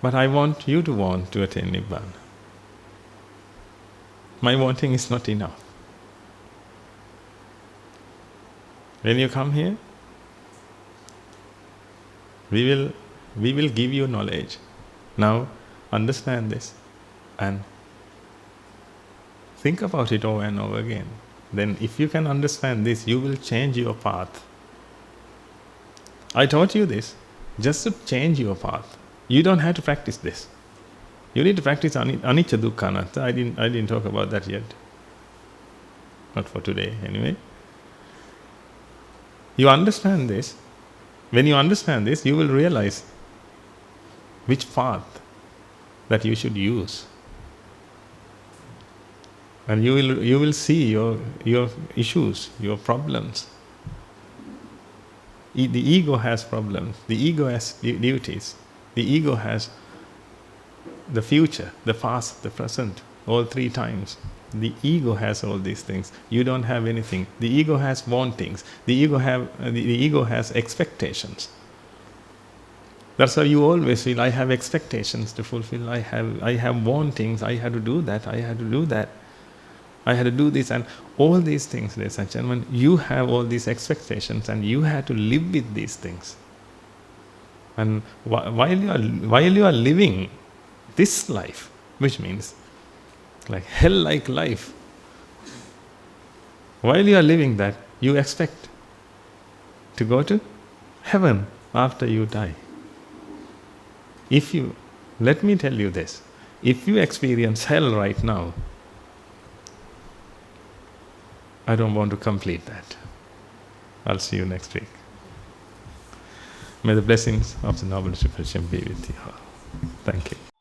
But I want you to want to attain Nibbana. My wanting is not enough. When you come here, we will give you knowledge. Now understand this and think about it over and over again. Then if you can understand this, you will change your path. I taught you this just to change your path. You don't have to practice this. You need to practice Anicca Dukkha Anatta. I didn't talk about that yet. Not for today, anyway. You understand this. When you understand this, you will realize which path that you should use. And you will see your issues, your problems. The ego has problems. The ego has duties. The ego has the future, the past, the present, all three times. The ego has all these things. You don't have anything. The ego has wantings. The ego has expectations. That's why you always feel, I have expectations to fulfill. I have wantings. I have to do that. I have to do that. I had to do this, and all these things, ladies and gentlemen, you have all these expectations and you have to live with these things. And while you are living this life, which means like hell-like life, while you are living that, you expect to go to heaven after you die. Let me tell you this, if you experience hell right now, I don't want to complete that. I'll see you next week. May the blessings of the Noble Supreme be with you all. Thank you.